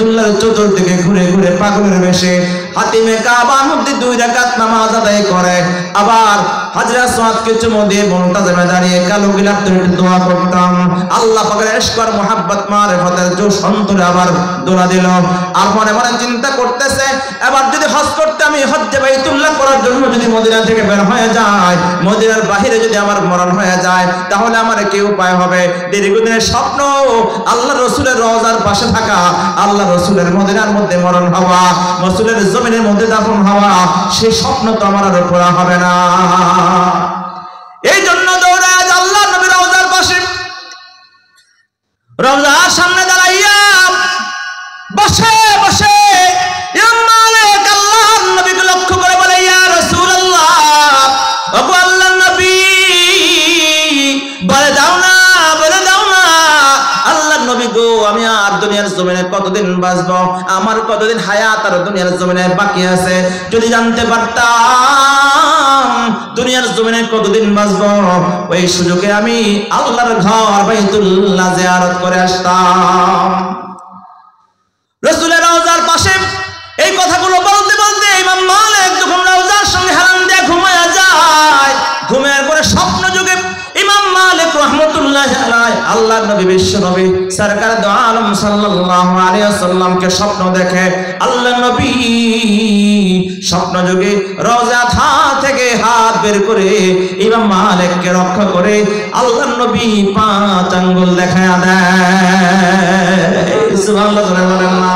বাইতুল্লাহর চতুর্দিকে ঘুরে ঘুরে পাগলের বেশে হাতিমে কাবার মধ্যে 2 রাকাত নামাজ আদায় করে। আবার হাজরা আসওয়াদকে চুমু দিয়ে মুনতাজিমে দাঁড়িয়ে কালো গিলাফ ধরে দোয়া করতাম। আল্লাহ পাকের ইশক আর মুহাব্বত মারিফতের জোশ অন্তরে আবার দোলা দিল। আর মনে মনে চিন্তা করতেছে, এবার যদি হজ করতে আমি হজ্জে বাইতুল্লাহ করার জন্য যদি মদিনা থেকে বের হয়ে যায়, মদিনার বাহিরে যদি আমার মরণ হয়ে যায়, তাহলে আমার কি উপায় হবে? দীর্ঘদিনের স্বপ্ন আল্লাহ রসুলের রওজার পাশে থাকা, আল্লাহ রসুলের মদিনার মধ্যে মরণ হওয়া, রসুলের জমিনের মধ্যে দাফন হওয়া, সেই স্বপ্ন তো আমার আর পুরা হবে না। এই জন্য দৌড়ায় আল্লাহ নবীর রওজার পাশে, রওজার সামনে দাঁড়াইয়া বসে বসে ইমাম মালিক আল্লাহর নবীকে লক্ষ্য করে বলে, ইয়া রাসূলুল্লাহ, ওগো আল্লাহর নবী, বলে দাও না, বলে দাও না, আল্লাহর নবী গো, আমি আর দুনিয়ার জমিনে কতদিন বাঁচবো? আমার কতদিন হায়াত আর দুনিয়ার জমিনে বাকি আছে? যদি জানতে পারতাম দুনিয়ার জমিনে কতদিন বাঁচবো, ওই সুযোগে আমি আল্লাহর ঘর বাইতুল্লাহ জিয়ারত করে আসতাম। রাসূলের রওজার পাশে এই কথাগুলো বলতে বলতে ইমাম মালিক যখন রওজার সঙ্গে হারাম দিয়ে ঘুমায়া যায়, ঘুমের পরে স্বপ্ন যুগে ইমাম মালিক রাহমাতুল্লাহি আলাইহি আল্লাহর নবী বিশ্ব নবী সরকার দো আলম সাল্লাল্লাহু আলাইহি ওয়াসাল্লামকে স্বপ্ন দেখে। আল্লাহর নবী স্বপ্ন যুগে রওজা থেকে হাত বের করে ইমাম মালিককে রক্ষা করে আল্লাহর নবী 5 আঙ্গুল দেখায়া দেয়। সুবহানাল্লাহ, বলেন না।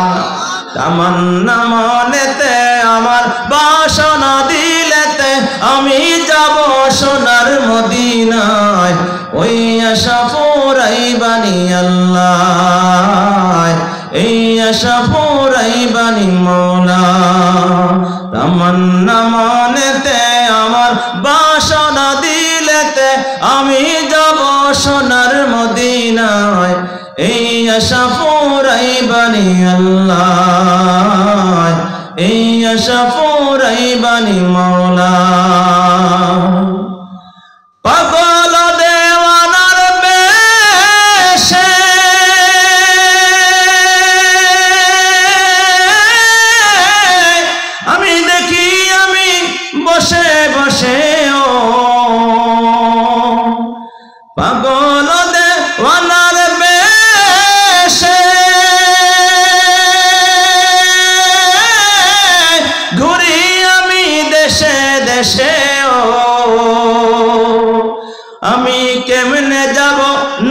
তামান্না মনেতে আমার, বাসনা দিলেতে আমি যাব সোনার মদিনায়, ওই আশা পুরাইবানি আল্লাহ, এই আশা পুরাইবানি মওলা। তামান্না মনেতে আমার, বাসনা দিলেতে আমি যাব সোনার মদিনায়, এই আশা পুরাইবানি আল্লাহ, এই আশা পুরাইবানি মওলা। পাগল দেওয়ানার বেশে আমি দেখি, আমি বসে বসে ও পাগল দেওয়ানার বেশে ঘুরি আমি দেশে দেশে ও, আমি কেমনে যাব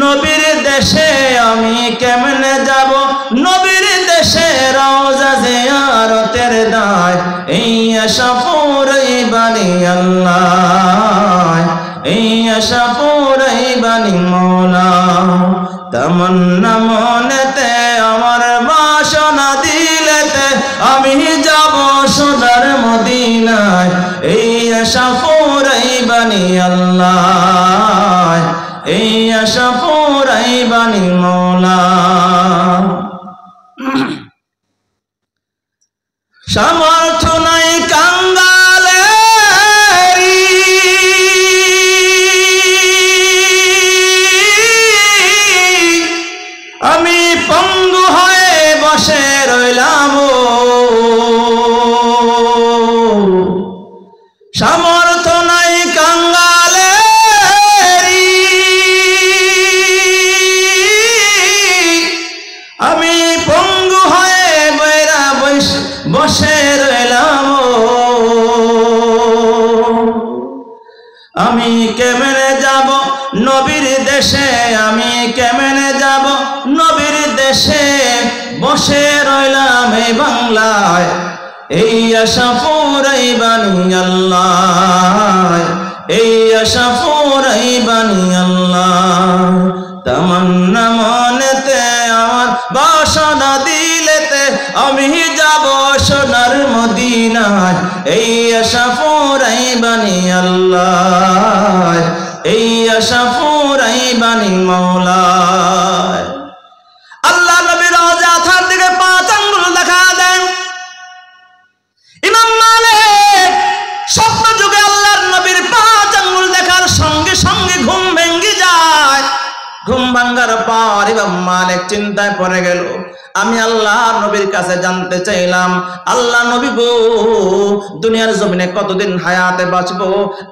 নবীর দেশে, আমি কেমনে যাব নবীর দেশে, রওজা জিয়ারতের দায় এই আশা পুরাইবানি আল্লাহ, এই আশা পুরাইবানি মওলা। তামান্না মনেতে আমার, বাসনা দিলেতে আমি যাব সোনার মদিনায়, এই আশা পুরাইবানি আল্লাহ, এই আশা পুরাইবানি মওলা। সামর্থ্য নাই কাঙ্গালেরি, আমি পঙ্গু হয়ে বসে রইলাম, সামর্থ্য নাই কাঙ্গালেরি, আমি পঙ্গু হয়ে বৈরা বসে রইলাম, আমি কেমনে যাব নবীর দেশে, আমি কেমনে যাব নবীর দেশে, বসে রইলাম এই বাংলায়, এই আশা পুরাইবানি আল্লাহ, এই আশা পুরাইবানি আল্লাহ। তামান্না মনেতে আমার, বাসনা দিলেতে আমি যাব সোনার মদিনায়, এই আশা পুরাইবানি আল্লাহ, এই আশা পুরাইবানি মওলা। আল্লাহ নবী রওজা থেকে 5 আঙ্গুল দেখা দেন। ইমাম মালিক স্বপ্ন যুগে আল্লাহর নবীর 5 আঙ্গুল দেখার সঙ্গে সঙ্গে ঘুম ভেঙে যায়। ঘুম ভাঙার পর ইমাম মালিক চিন্তায় পড়ে গেল, আমি আল্লাহ নবীর কাছে জানতে চাইলাম, আল্লাহ নবী গো, দুনিয়ার জমিনে কতদিন হায়াতে বাঁচবো?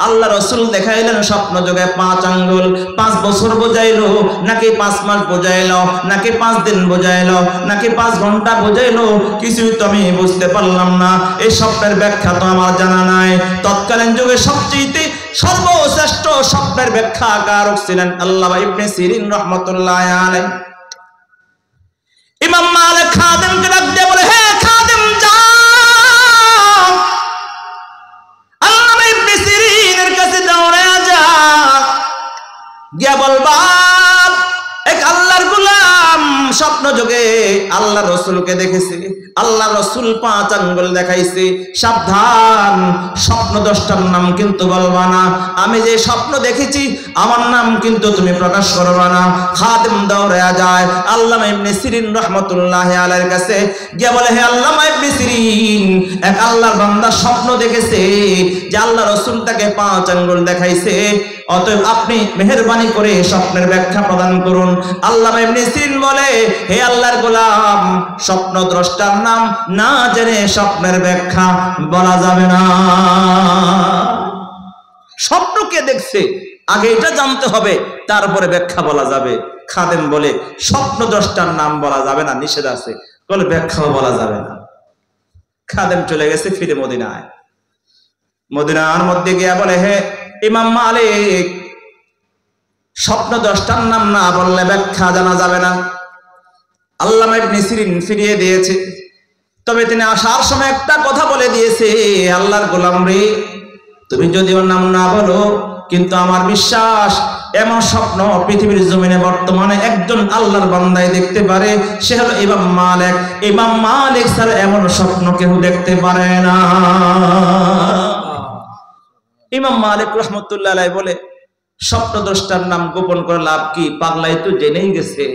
আল্লাহ রাসূল দেখাইলেন স্বপ্ন যোগে 5 আঙ্গুল। 5 বছর বোঝাইলো, নাকি 5 মাস বোঝাইলো, নাকি 5 দিন বোঝাইলো, নাকি 5 ঘন্টা বোঝাইলো, কিছুই তো আমি বুঝতে পারলাম না। এই স্বপ্নের ব্যাখ্যা তো আমার জানা নাই। তৎকালীন যুগে সবচেয়ে সর্বশ্রেষ্ঠ স্বপ্নের ব্যাখ্যাকারক ছিলেন আল্লামা ইবনে সিরিন রাহমাতুল্লাহি আলাইহি। ইমাম মালিক খাদেমকে ডাক দিয়ে বলে, হে খাদেম যাও, আল্লামা ইবনে সিরিনের কাছে দৌড়ে যা, গিয়া বলবা এক আল্লাহর গোলাম স্বপ্ন যোগে আল্লাহ রসুলকে দেখেছে, আল্লাহ রসুল 5 আঙ্গুল দেখাইছে, সাবধান, স্বপ্ন 10টার নাম কিন্তু বলবা না, আমি যে স্বপ্ন দেখেছি আমার নাম কিন্তু তুমি প্রকাশ করবা না। খাদেম দৌড়ে যায় আল্লামা ইবনে সিরিন রাহমাতুল্লাহি আলাইহির কাছে, গিয়ে বলে, হে আল্লামা ইবনে সিরিন, এক আল্লাহর বান্দা স্বপ্ন দেখেছে যে আল্লাহ রসুল তাকে 5 আঙ্গুল দেখাইছে, অতএব আপনি মেহেরবানি করে স্বপ্নের ব্যাখ্যা প্রদান করুন। আল্লামা ইবনে সিরিন বলে, হে আল্লাহর গোলাম, স্বপ্ন দ্রষ্টার নাম না জেনে স্বপ্নের ব্যাখ্যা বলা যাবে না। স্বপ্ন কে দেখছে আগে এটা জানতে হবে, তারপরে ব্যাখ্যা বলা যাবে। খাদেম বলে, স্বপ্ন দ্রষ্টার নাম বলা যাবে না, নিষেধ আছে, বলে ব্যাখ্যাও বলা যাবে না। খাদেম চলে গেছে ফিরে মদিনায়। মদিনার মধ্যে গিয়া বলে, হে ইমাম মালিক, স্বপ্ন 10টার নাম না বললে ব্যাখ্যা জানা যাবে না। আল্লামা ইবনে সিরিন ফিরিয়ে দিয়েছে, তবে তিনি আসার সময় একটা কথা বলে দিয়েছে, আল্লাহর গোলাম রে, তুমি যদিও নাম না বলো, কিন্তু আমার বিশ্বাস এমন স্বপ্ন পৃথিবীর জমিনে বর্তমানে একজন আল্লাহর বান্দাই দেখতে পারে, সে হলো ইমাম মালিক। ইমাম মালিক ছাড়া এমন স্বপ্ন কেউ দেখতে পারে না। ইমাম মালিক রাহমাতুল্লাহি আলাইহি বলে, স্বপ্ন দ্রষ্টার নাম গোপন করে লাভ কি? পাগলাই তো জেনেই গেছে।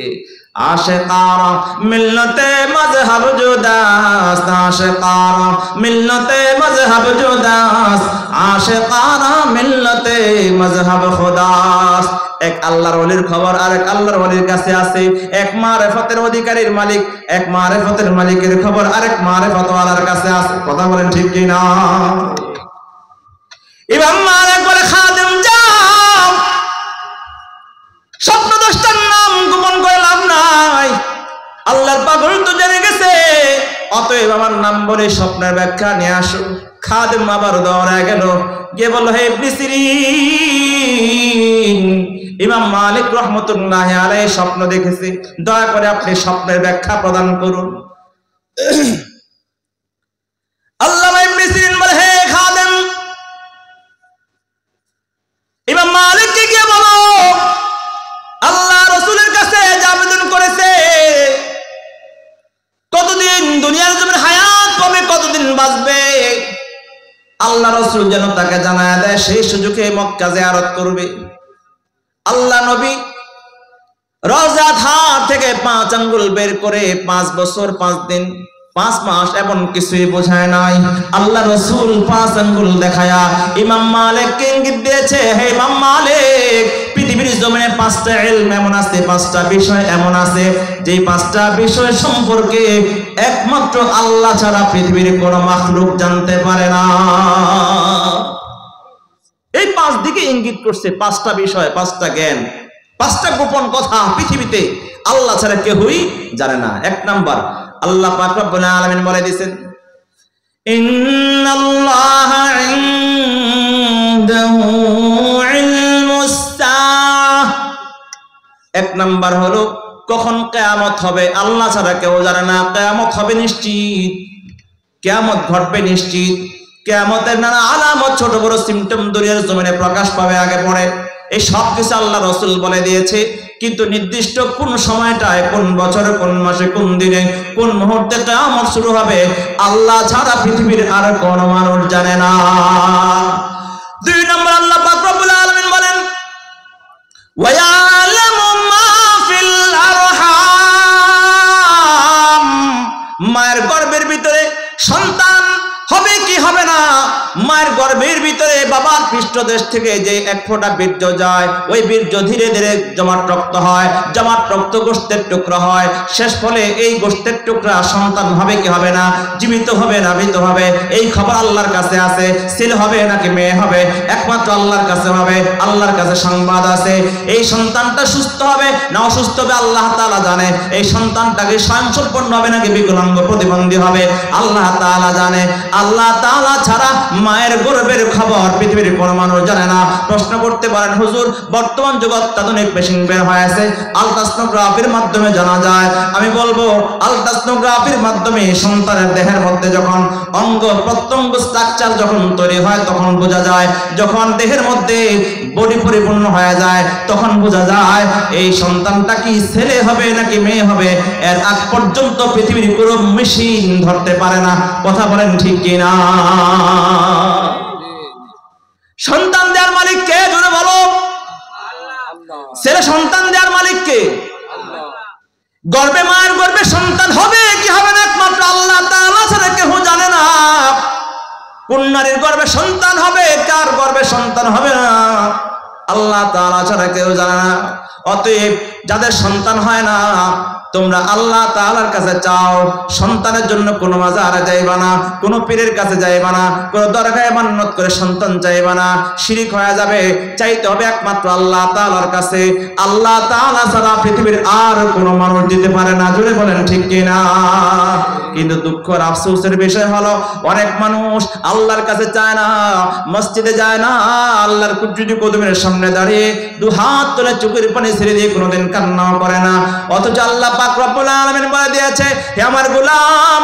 আশিকারা মিল্লতে মযহাব জুদাস, আশিকারা মিল্লতে মযহাব জুদাস, আশিকারা মিল্লতে মযহাব খুদাস। এক আল্লাহর ওলির খবর আরেক আল্লাহর ওলির কাছে আছে, এক মারিফতের অধিকারীর মালিক, এক মারিফতের মালিকের খবর আরেক মারিফত ওয়ালার কাছে আছে। কথা বলেন ঠিক কি না? ইমাম মালিক বলে, খাদেম যাও, স্বপ্ন 10টার নাম গোপন করে লাভ নাই, আল্লাহর পাগল তো জেনে গেছে, অতএব আমার নাম বলে স্বপ্নের ব্যাখ্যা নিয়ে আসো। খাদেম আবার দৌড়ে গেল, গিয়ে বলল, হে ইবনে সিরিন, ইমাম মালিক রাহমাতুল্লাহি আলাইহি স্বপ্ন দেখেছে, দয়া করে আপনি স্বপ্নের ব্যাখ্যা প্রদান করুন। আল্লামা ইবনে সিরিন বলে, হে খাদেম, ইমাম মালিককে গিয়ে বলো আল্লাহ রসুলের কাছে আবেদন করেছে, কতদিন দুনিয়ার জমির হায়াত পাবে, কতদিন বাঁচবে, আল্লাহ রসুল যেন তাকে জানায় দেয়, সেই সুযোগে মক্কা জিয়ারত করবে। আল্লাহ নবী রওজা ধার থেকে 5 আঙ্গুল বের করে 5 বছর 5 দিন 5 মাস এমন কিছুই বোঝায় নাই। আল্লাহ রসুল 5 আঙ্গুল দেখায়া ইমাম মালিককে ইঙ্গিত দিয়েছে, হে ইমাম মালিক, পৃথিবীর জমিনে 5টা ইলম এমন আছে, 5টা বিষয় এমন আছে, যে 5টা বিষয় সম্পর্কে একমাত্র আল্লাহ ছাড়া পৃথিবীর কোন মাখলুক জানতে পারে না। এই 5 দিকে ইঙ্গিত করছে, 5টা বিষয়, 5টা জ্ঞান, 5টা গোপন কথা পৃথিবীতে আল্লাহ ছাড়া কেউই জানে না। 1 নাম্বার, আল্লাহ পাক রব্বুল আলামিন বলে দিয়েছেন, ইন্নাল্লাহা ইনদাহু ইলমুস সাআহ। 1 নাম্বার হলো কখন কিয়ামত হবে আল্লাহ ছাড়া কেউ জানে না। কিয়ামত হবে নিশ্চিত, কিয়ামত ঘটবে নিশ্চিত। কিয়ামতের নানা আলামত, ছোট বড় সিম্পটম দুনিয়ার জমিনে প্রকাশ পাবে আগে পরে। এই সব কিছু আল্লাহ রাসূল বলে দিয়েছে, কিন্তু নির্দিষ্ট কোন সময়টায়, কোন বছরে, কোন মাসে, কোন দিনে, কোন মুহূর্তে কিয়ামত শুরু হবে আল্লাহ ছাড়া পৃথিবীর আর কোন মানুষ জানে না। 2 নম্বর, আল্লাহ পাক রব্বুল আলামিন বলেন, ওয়া ইয়ালামু মা ফিল মায়ের গর্ভের ভিতরে সন্তান হবে কি হবে না, মায়ের মায়ের গর্ভের ভিতরে বাবার পৃষ্ঠদেশ থেকে যে এক ফোঁটা বীর্য যায়, ওই বীর্য ধীরে ধীরে জমাট রক্ত হয়, জমাট রক্ত গোশতের টুকরা হয়। শেষ ফলে এই গোশতের টুকরা সন্তান হবে কি হবে না, জীবিত হবে না মৃত হবে, এই খবর আল্লাহর কাছে আছে। ছেলে হবে নাকি মেয়ে হবে একমাত্র আল্লাহর কাছে হবে, আল্লাহর কাছে সংবাদ আছে। এই সন্তানটা সুস্থ হবে না অসুস্থ হবে আল্লাহ তাআলা জানে। এই সন্তানটাকে স্বয়ংসম্পন্ন হবে নাকি বিকলাঙ্গ প্রতিবন্ধী হবে আল্লাহ তাআলা জানে। আল্লাহ তাআলা ছাড়া মায়ের গর্ভের খবর পৃথিবীর কোনো মানুষ জানে না। প্রশ্ন করতে পারেন, হুজুর বর্তমান যুগে অত্যাধুনিক মেশিন বের হয়েছে, আলট্রাসোনোগ্রাফির মাধ্যমে জানা যায়। আমি বলবো আলট্রাসোনোগ্রাফির মাধ্যমে সন্তানের দেহের মধ্যে যখন অঙ্গ প্রত্যঙ্গ স্ট্রাকচার যখন তৈরি হয় তখন বোঝা যায়। যখন দেহের মধ্যে বডি পরিপূর্ণ হয়ে যায় তখন বোঝা যায় এই সন্তানটা কি ছেলে হবে নাকি মেয়ে হবে। এর আগ পর্যন্ত পৃথিবীর কোনো মেশিন ধরতে পারে না। কথা বলেন ঠিক কিনা? সন্তান দেওয়ার মালিক কে জোরে বলো? ছেলে সন্তান দেওয়ার মালিক কে? গর্ভে মায়ের গর্ভে সন্তান হবে কি হবে না একমাত্র আল্লাহ তাআলা ছাড়া কেউ জানে না। কোন নারীর গর্ভে সন্তান হবে, কার গর্ভে সন্তান হবে না আল্লাহ তাআলা ছাড়া কেউ জানে না। অতএব যাদের সন্তান হয় না তোমরা আল্লাহ তাআলার কাছে চাও। সন্তানের জন্য কোনো মাজারে যাইবা না, কোনো পীরের কাছে যাইবা না, কোনো দরগায় মান্নত করে সন্তান চাইবা না, শিরিক হয়ে যাবে। চাইতে হবে একমাত্র আল্লাহ তাআলার কাছে। আল্লাহ তাআলা ছাড়া পৃথিবীর আর কোনো মানুষ দিতে পারে না। জোরে বলেন ঠিক কিনা? কিন্তু দুঃখ আর আফসোসের বিষয় হলো অনেক মানুষ আল্লাহর কাছে চায় না, মসজিদে যায় না, আল্লাহর কুদরতি কদমের সামনে দাঁড়িয়ে দু হাত তুলে চোখের পানি ছেড়ে দিয়ে কোনোদিন কান্নাও করে না। অথচ আল্লাহ পাক রব্বুল আলামিন বলে দিয়েছে, হে আমার গোলাম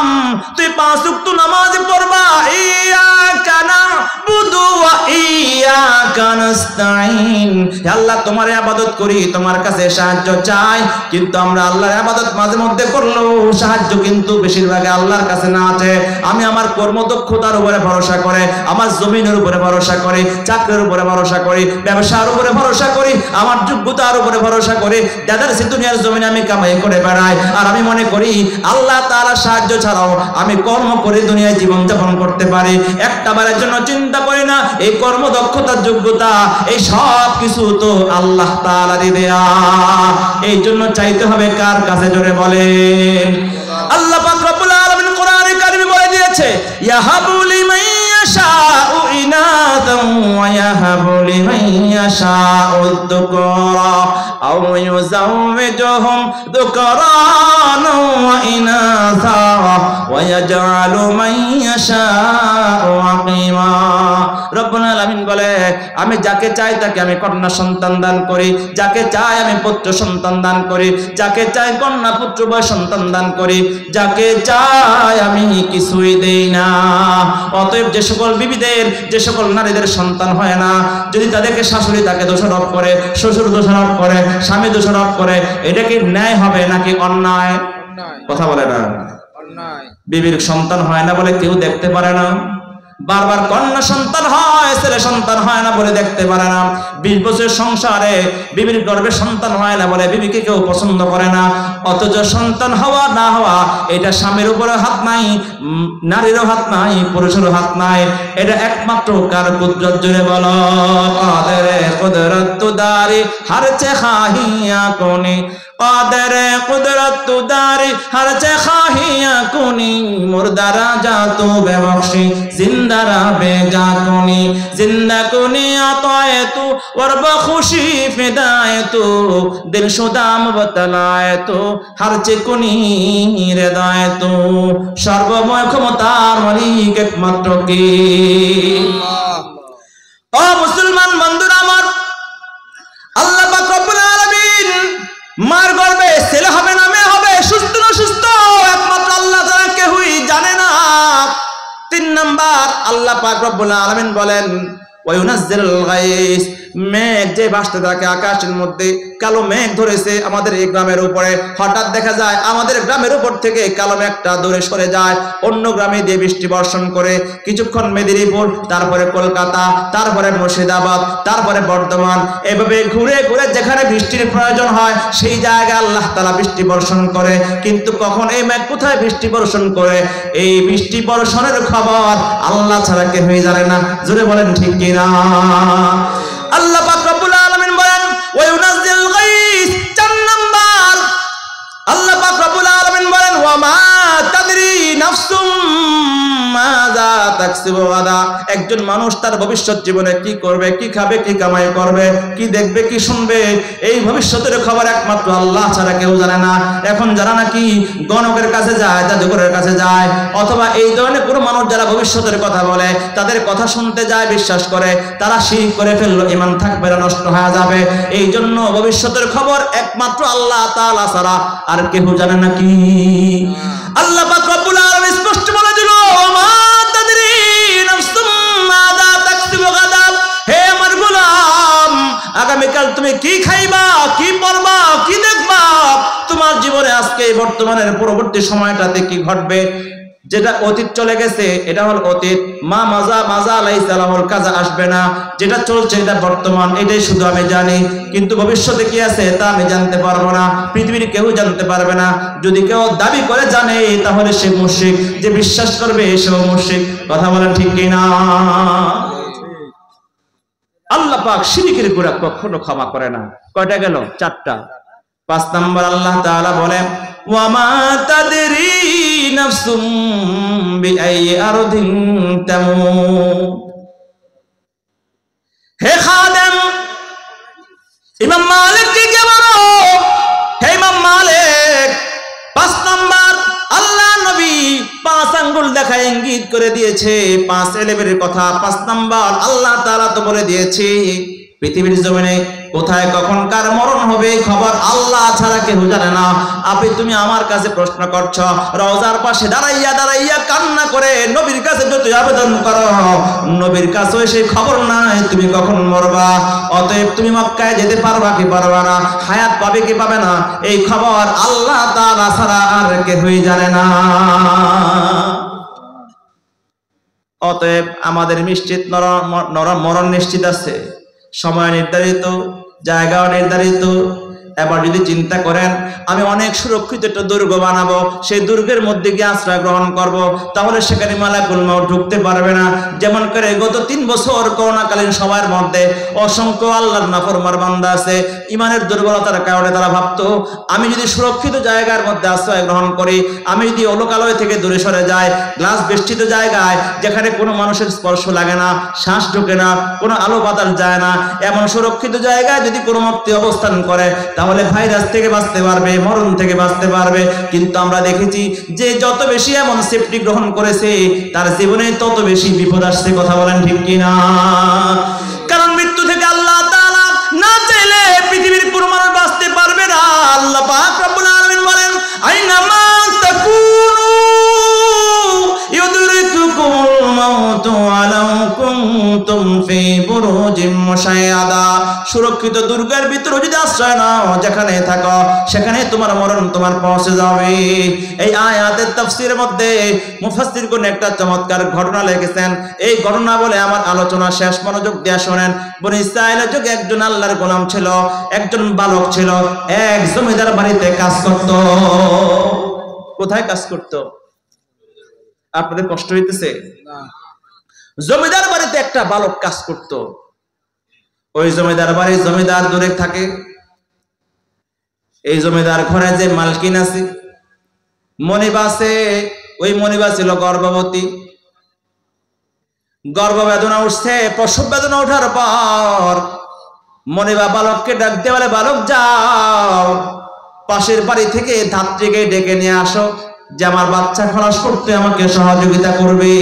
তুই 5 ওয়াক্ত নামাজ পড়বা, ইয়াকা নাবুদু ওয়া ইয়াকা নাস্তাইন। হে আল্লাহ তোমার ইবাদত করি, তোমার কাছে সাহায্য চাই। কিন্তু আমরা আল্লাহর ইবাদত মাঝে মধ্যে করলেও সাহায্য কিন্তু বেশিরভাগ আল্লাহর কাছে না আছে। আমি আমার কর্মদক্ষতার উপরে ভরসা করে, আমার জমিনের উপরে ভরসা করি, চাকরির উপরে ভরসা করি, ব্যবসার উপরে ভরসা করি, আমার যোগ্যতার উপরে ভরসা করি। দাদার সে দুনিয়ার জমিনে আমি কামাই করে বেড়াই আর আমি মনে করি আল্লাহ তাআলার সাহায্য ছাড়াও আমি কর্ম করে দুনিয়ায় জীবন যাপন করতে পারি। একটা বারের জন্য চিন্তা করি না এই কর্মদক্ষতার যোগ্যতা এই সব কিছু তো আল্লাহ তাআলারই দেয়া। এই জন্য চাইতে হবে কার কাছে? জোরে বলেন। আল্লাহ পাক রব্বুল আলামিন কোরআনে কারিমে বলে দিয়েছে, ইয়াহাবু লিমান ইয়াশাউ ইনাতান ওয়া ইয়াহাবু লিমান ইয়াশাউ যুকরা আও ইউযাওয়িজুহুম যুকরানা ওয়া ইনাসা ওয়া ইয়াজআলু মান ইয়াশাউ আকিমা। রব্বুল আলামিন বলে আমি যাকে চাই তাকে আমি কন্যা সন্তান দান করি, যাকে চাই আমি পুত্র সন্তান দান করি, যাকে চাই কন্যা পুত্র বয় সন্তান দান করি, যাকে চাই আমি কিছুই দেই না। অতএব যে সকল বিবিদের যে সকল নারীদের সন্তান হয় না, যদি তাদেরকে শাশুড়ি তাকে দোষারোপ করে, শ্বশুর দোষারোপ করে, স্বামী দোষারোপ করে, এটা কি ন্যায় হবে নাকি অন্যায়? কথা বলে না। বিবির সন্তান হয় না বলে কেউ দেখতে পারে না, বারবার কন্যা সন্তান হয় ছেলে সন্তান হয় না বলে দেখতে পারে না। 20 বছর সংসারে বিবির গর্ভে সন্তান হয় না বলে বিবিকে কেউ পছন্দ করে না। অথচ সন্তান হওয়া না হওয়া এটা স্বামীর উপরে হাত নাই, নারীরও হাত নাই, পুরুষেরও হাত নাই। এটা একমাত্র কার কুদরত? জোরে বলো। কাদেরে কুদরত তুদারি হর চে খাহিয়া কোনি, কাদেরে কুদরত তুদারি হর চে খাহিয়া কোনি, মুর্দারা যা তু বেবখশি জিন্দারা বেজা কোনি, জিন্দা কোনি আতায়ে তু ওয়ারবা খুশি ফিদায়ে তু, দিল শুদাম বতলায়ে তু হর চে কোনি হৃদয়ে তু। সর্বময় ক্ষমতার মালিক একমাত্র কে? ও মুসলমান বন্ধুরা আমার, আল্লাহ পাক রব্বুল আলামিন মার গর্ভে ছেলে হবে না মেয়ে হবে, সুস্থ না সুস্থ একমাত্র আল্লাহ ছাড়া কেউই জানে না। 3 নাম্বার আল্লাহ পাক রব্বুল আলামিন বলেন ওয়ায়ুনাজ্জিলুল গায়স, মেঘ যে ভাসতে থাকে আকাশের মধ্যে, কালো মেঘ ধরেছে আমাদের এই গ্রামের উপরে, হঠাৎ দেখা যায় আমাদের গ্রামের উপর থেকে কালো মেঘটা দূরে সরে যায়, অন্য গ্রামে দিয়ে বৃষ্টি বর্ষণ করে, কিছুক্ষণ মেদিনীপুর, তারপরে কলকাতা, তারপরে মুর্শিদাবাদ, তারপরে বর্ধমান, এভাবে ঘুরে ঘুরে যেখানে বৃষ্টির প্রয়োজন হয় সেই জায়গায় আল্লাহ তাআলা বৃষ্টি বর্ষণ করে। কিন্তু কখন এই মেঘ কোথায় বৃষ্টি বর্ষণ করে, এই বৃষ্টি বর্ষণের খবর আল্লাহ ছাড়া কেউই জানে না। জোরে বলেন ঠিক কিনা? আল্লাহ পাক রব্বুল আলামিন বলেন ওয়ায়ুনাজ্জিলুল গায়স। 4 নাম্বার আল্লাহ পাক রব্বুল আলামিন বলেন ওয়া মা তাদরি নাফসুম মাযা তাকসিবু গাদা। একজন মানুষ তার ভবিষ্যৎ জীবনে কি করবে, কি খাবে, কি কামাই করবে, কি দেখবে, কি শুনবে, এই ভবিষ্যতের খবর একমাত্র আল্লাহ ছাড়া কেউ জানে না। এখন যারা নাকি গণকের কাছে যায়, জাদুঘরের কাছে যায়, অথবা এই ধরনের কোনো মানুষ যারা ভবিষ্যতের কথা বলে, তাদের কথা শুনতে যায়, বিশ্বাস করে, তারা শিরক করে ফেললো, ঈমান থাকবে না, নষ্ট হয়ে যাবে। এই জন্য ভবিষ্যতের খবর একমাত্র আল্লাহ তাআলা ছাড়া আর কেউ জানে না। কি আল্লাহ পাক রব্বুল আলামিন স্পষ্ট বলে দিল ওমা তাদরি নাফসুম মাযা তাকসিবু গাদা। হে আমার গোলাম, আগামীকাল তুমি কি খাইবা, কি পরবা, কি দেখবা, তোমার জীবনে আজকে বর্তমানের পরবর্তী সময়টাতে কি ঘটবে, যেটা অতীত চলে গেছে এটা হল অতীত, মা মাজা আলাইহিস সালামুল কাজা আসবে না, যেটা চলছে এটা বর্তমান, এটাই শুধু আমি জানি। কিন্তু ভবিষ্যতে কি আছে তা আমি জানতে পারবো না, পৃথিবীর কেউ জানতে পারবে না। যদি কেউ দাবি করে জানে তাহলে সে মুশরিক, যে বিশ্বাস করবে সেও মুশরিক। কথা বলেন ঠিক কিনা? আল্লাহ পাক শিরকের গুনাহ কখনো ক্ষমা করে না। কয়টা গেল? 4টা। 5 নাম্বার আল্লাহ তাআলা বলেন ওয়া মা তাদরি নাফসুম বিআইয়ি আরদিন তামুত। হে খাদেম, ইমাম মালিক কে বলো, হে ইমাম মালিক, 5 নাম্বার আল্লাহ নবী 5 আঙ্গুল দেখা ইঙ্গিত করে দিয়েছে, 5 এলেমের কথা। 5 নাম্বার আল্লাহ তাআলা তো বলে দিয়েছে পৃথিবীর জমিনে কোথায় কখন কার মরণ হবে খবর আল্লাহ ছাড়া কেউ জানে না। তুমি আমার কাছে প্রশ্ন করছো, রওজার পাশে দাঁড়াইয়া কান্না করে নবীর কাছে যত আবেদন করো, নবীর কাছে সেই খবর নাই তুমি কখন মরবা। অতএব তুমি মক্কায় যেতে পারবা কি পারবা না, হায়াত পাবে কি পাবে না, এই খবর আল্লাহ তাআলা ছাড়া আর কেউই জানে না। অতএব আমাদের নিশ্চিত মরণ নিশ্চিত আছে, সময় নির্ধারিত, জায়গাও নির্ধারিত। এবার যদি চিন্তা করেন আমি অনেক সুরক্ষিত একটা দুর্গ বানাবো, সেই দুর্গের মধ্যে গিয়ে আশ্রয় গ্রহণ করব, তাহলে সেখানে মালাকুল মউত ঢুকতে পারবে না। যেমন করে গত 3 বছর করোনাকালীন সময়ের মধ্যে অসংখ্য আল্লাহর নাফরমান বান্দা আছে, ইমানের দুর্বলতার কারণে তারা ভাবতো আমি যদি সুরক্ষিত জায়গার মধ্যে আশ্রয় গ্রহণ করি, আমি যদি লোকালয় থেকে দূরে সরে যাই, গ্লাস বেষ্টিত জায়গায় যেখানে কোনো মানুষের স্পর্শ লাগে না, শ্বাস ঢোকে না, কোনো আলো বাতাস যায় না, এমন সুরক্ষিত জায়গায় যদি কোনো ব্যক্তি অবস্থান করে তাহলে ভাইরাস থেকে বাঁচতে পারবে, মরণ থেকে বাঁচতে পারবে। কিন্তু আমরা দেখেছি যে যত বেশি এমন সেফটি গ্রহণ করেছে তার জীবনে তত বেশি বিপদ আসছে। কথা বলেন ঠিক কিনা? কারণ মৃত্যু থেকে আল্লাহ তাআলা না চাইলে পৃথিবীর কোনো মানুষ বাঁচতে পারবে না। আল্লাহ পাক রব্বুল আলামিন বলেন আইনামা তাকুনু ইউদরিকুকুমুল মাউতু ওয়ালাউ কুনতুম ফি বুরুজিম মুশাইয়াদা। সুরক্ষিত দুর্গের ভিতরে যদি আশ্রয় নাও, যেখানে থাকো সেখানে তোমার মরণ তোমার পৌঁছে যাবে। এই আয়াতের তাফসীরের মধ্যে মুফাসসিরগণ একটা চমৎকার ঘটনা লিখেছেন। এই ঘটনা বলে আমার আলোচনা শেষ, মনোযোগ দিয়ে শুনেন। বনি ইসরাঈলের যুগে একজন আল্লাহর গোলাম ছিল, একজন বালক ছিল, এক জমিদার বাড়িতে কাজ করত। কোথায় কাজ করত? আপনাদের কষ্ট হইতেছে? জমিদার বাড়িতে একটা বালক কাজ করত। ওই জমিদার বাড়ি, জমিদার দূরে থাকে। এই জমিদার ঘরে যে মালকিন আছে, মনিবা আছে, ওই মনিবা ছিল গর্ভবতী। গর্ভবেদনা উঠছে, প্রসব বেদনা ওঠার পর মনিবা বালককে ডাক দিয়ে বলে, বালক যাও পাশের বাড়ি থেকে ধাত্রীকে ডেকে নিয়ে আসো, যে আমার বাচ্চা খালাস করতে আমাকে সহযোগিতা করবে।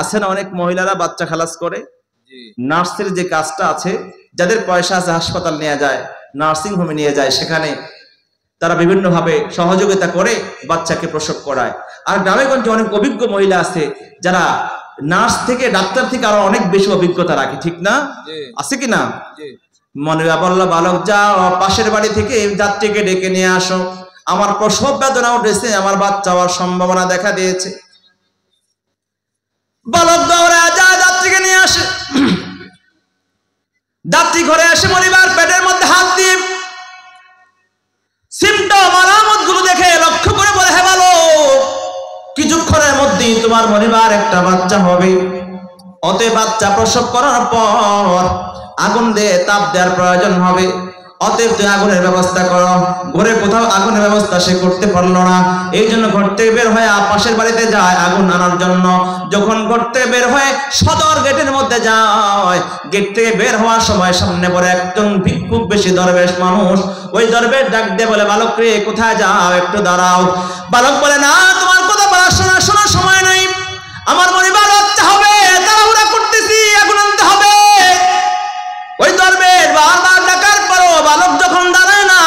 আছে না অনেক মহিলারা বাচ্চা খালাস করে, নার্সের যে কাজটা আছে, যাদের পয়সা আছে হাসপাতাল নিয়ে যায়, নার্সিং হোমে নিয়ে যায়, সেখানে তারা বিভিন্ন ভাবে সহযোগিতা করে বাচ্চাকে প্রসব করায়। আর গ্রামেগঞ্জে অনেক অভিজ্ঞ মহিলা আছে যারা নার্স থেকে ডাক্তার থেকে আরো অনেক বেশি অভিজ্ঞতা রাখে, ঠিক না? আছে কি না? মনিবা বলল, বালক যাও পাশের বাড়ি থেকে যাত্রীকে ডেকে নিয়ে আসো, আমার প্রসব বেদনা উঠেছে, আমার বাচ্চা হওয়ার সম্ভাবনা দেখা দিয়েছে। বালক দৌড়ে যায় যাত্রীকে নিয়ে আসে। যাত্রী ঘরে এসে মনিবার পেটের মধ্যে হাত দিয়ে সিমটম আলামত গুলো দেখে লক্ষ্য করে বলে, হে বালক, কিছুক্ষণের মধ্যেই তোমার মনিবার একটা বাচ্চা হবে। অতএব বাচ্চা প্রসব করার পর আগুন দিয়ে তাপ দেওয়ার প্রয়োজন হবে। অতএব তুই আগুনের ব্যবস্থা করো। ঘরে কোথাও আগুনের ব্যবস্থা সে করতে পারলো না, এই জন্য ঘর থেকে বের হয়ে পাশের বাড়িতে যায় আগুন আনার জন্য। যখন ঘর থেকে বের হয়ে সদর গেটের মধ্যে যায়, গেট থেকে বের হওয়ার সময় সামনে পড়ে একজন খুব বেশি দরবেশ মানুষ। ওই দরবেশ ডাক দিয়ে বলে, বালক রে, কোথায় যাও, একটু দাঁড়াও। বালক বলে, না, তোমার কথা বলার শোনার সময় নেই, আমার মনিবার বাচ্চা হবে, তাড়াহুড়া করতেছি, আগুন আনতে হবে। ওই দরবেশ বারবার ডাকার পরও বালক যখন দাঁড়ায় না,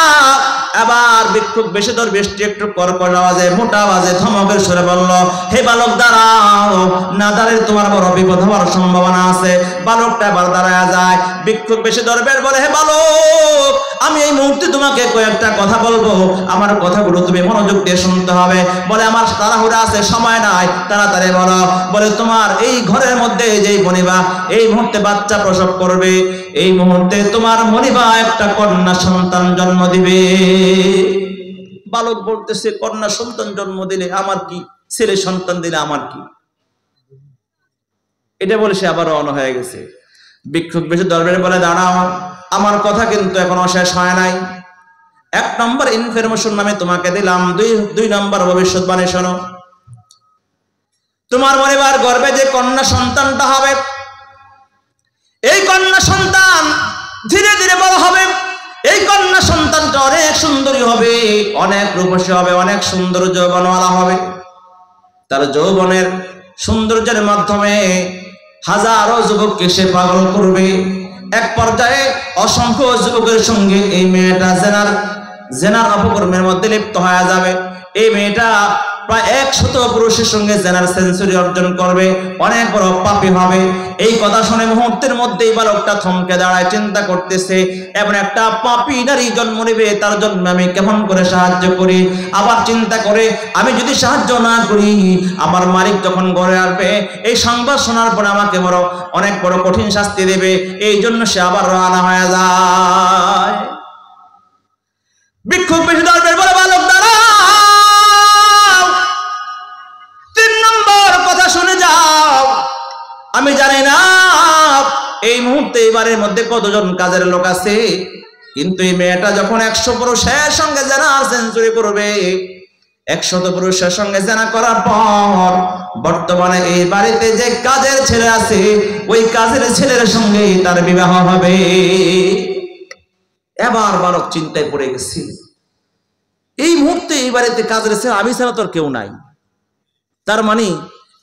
আবার বিক্ষোভ বেশি দরবেশটি একটু কর্কশ আওয়াজে, মোটা আওয়াজে, ধমকের সুরে বলল, হে বালক দাঁড়াও, না দাঁড়িয়ে তোমার বড় বিপদ হওয়ার সম্ভাবনা আছে। বালকটা আবার দাঁড়ায় যায়। বিক্ষোভ বেশি দরবেশ বলে, হে বালক, আমি এই মুহূর্তে তোমাকে কয়েকটা কথা বলবো, আমার কথাগুলো তুমি মনোযোগ দিয়ে শুনতে হবে। বলে, আমার তাড়াহুড়া আছে, সময় নাই, তাড়াতাড়ি বলো। বলে, তোমার এই ঘরের মধ্যে যেই মনিবা এই মুহূর্তে বাচ্চা প্রসব করবে, এই মুহূর্তে তোমার মনিবা একটা কন্যা সন্তান জন্ম দিবে। বালক বলতেছে, কন্যা সন্তান জন্ম দিলে আমার কি, ছেলে সন্তান দিলে আমার কি? এটা বলে সে আবার রওনা হয়ে গেছে। বিক্ষোভ বেশি দরবারে বলে, দাঁড়াও, আমার কথা কিন্তু এখনো শেষ হয় নাই। 1 নম্বর ইনফরমেশন আমি তোমাকে দিলাম, 2 নম্বর ভবিষ্যৎবাণী শোনো। তোমার মনিবার গর্ভে যে কন্যা সন্তানটা হবে, এই কন্যা সন্তান ধীরে ধীরে বড় হবে। এই কন্যা সন্তানটা অনেক সুন্দরী হবে, অনেক রূপসী হবে, অনেক সুন্দর যৌবনওয়ালা হবে। তার যৌবনের সৌন্দর্যের মাধ্যমে হাজারো যুবককে সে পাগল করবে। এক পর্যায়ে অসংখ্য যুবকের সঙ্গে এই মেয়েটা জেনার অপকর্মের মধ্যে লিপ্ত হয়ে যাবে। এই মেয়েটা প্রায় 100 পুরুষের সঙ্গে জেনার সেঞ্চুরি অর্জন করবে, অনেক বড় পাপী হবে। এই কথা শুনে মুহূর্তের মধ্যেই বালকটা থমকে দাঁড়ায়, চিন্তা করতেছে, এমন একটা পাপী নারী জন্ম নেবে, তার জন্য আমি কেমন করে সাহায্য করি। আবার চিন্তা করে, আমি যদি সাহায্য না করি, আমার মালিক যখন ঘরে আসবে, এই সংবাদ শোনার পরে আমাকে অনেক বড় কঠিন শাস্তি দেবে। এই জন্য সে আবার রওনা হয়ে যায়। বিক্ষোভ বেশি দরবেশ বলে, বালক দাঁড়াও, 3 নম্বর কথা শুনে যাও। আমি জানি না এই মুহূর্তে এবারের মধ্যে কতজন কাজের লোক আছে, কিন্তু এই মেয়েটা যখন 100 পুরুষের সঙ্গে জেনা সেঞ্চুরি করবে, 100 পুরুষের সঙ্গে জেনা করার পর বর্তমানে এই বাড়িতে যে কাজের ছেলে আছে, ওই কাজের ছেলের সঙ্গে তার বিবাহ হবে। এবার বালক চিন্তায় পড়ে গেছে, এই মুহূর্তে এই বাড়িতে কাজের ছেলে আমি ছাড়া তোর কেউ নাই। তার মানে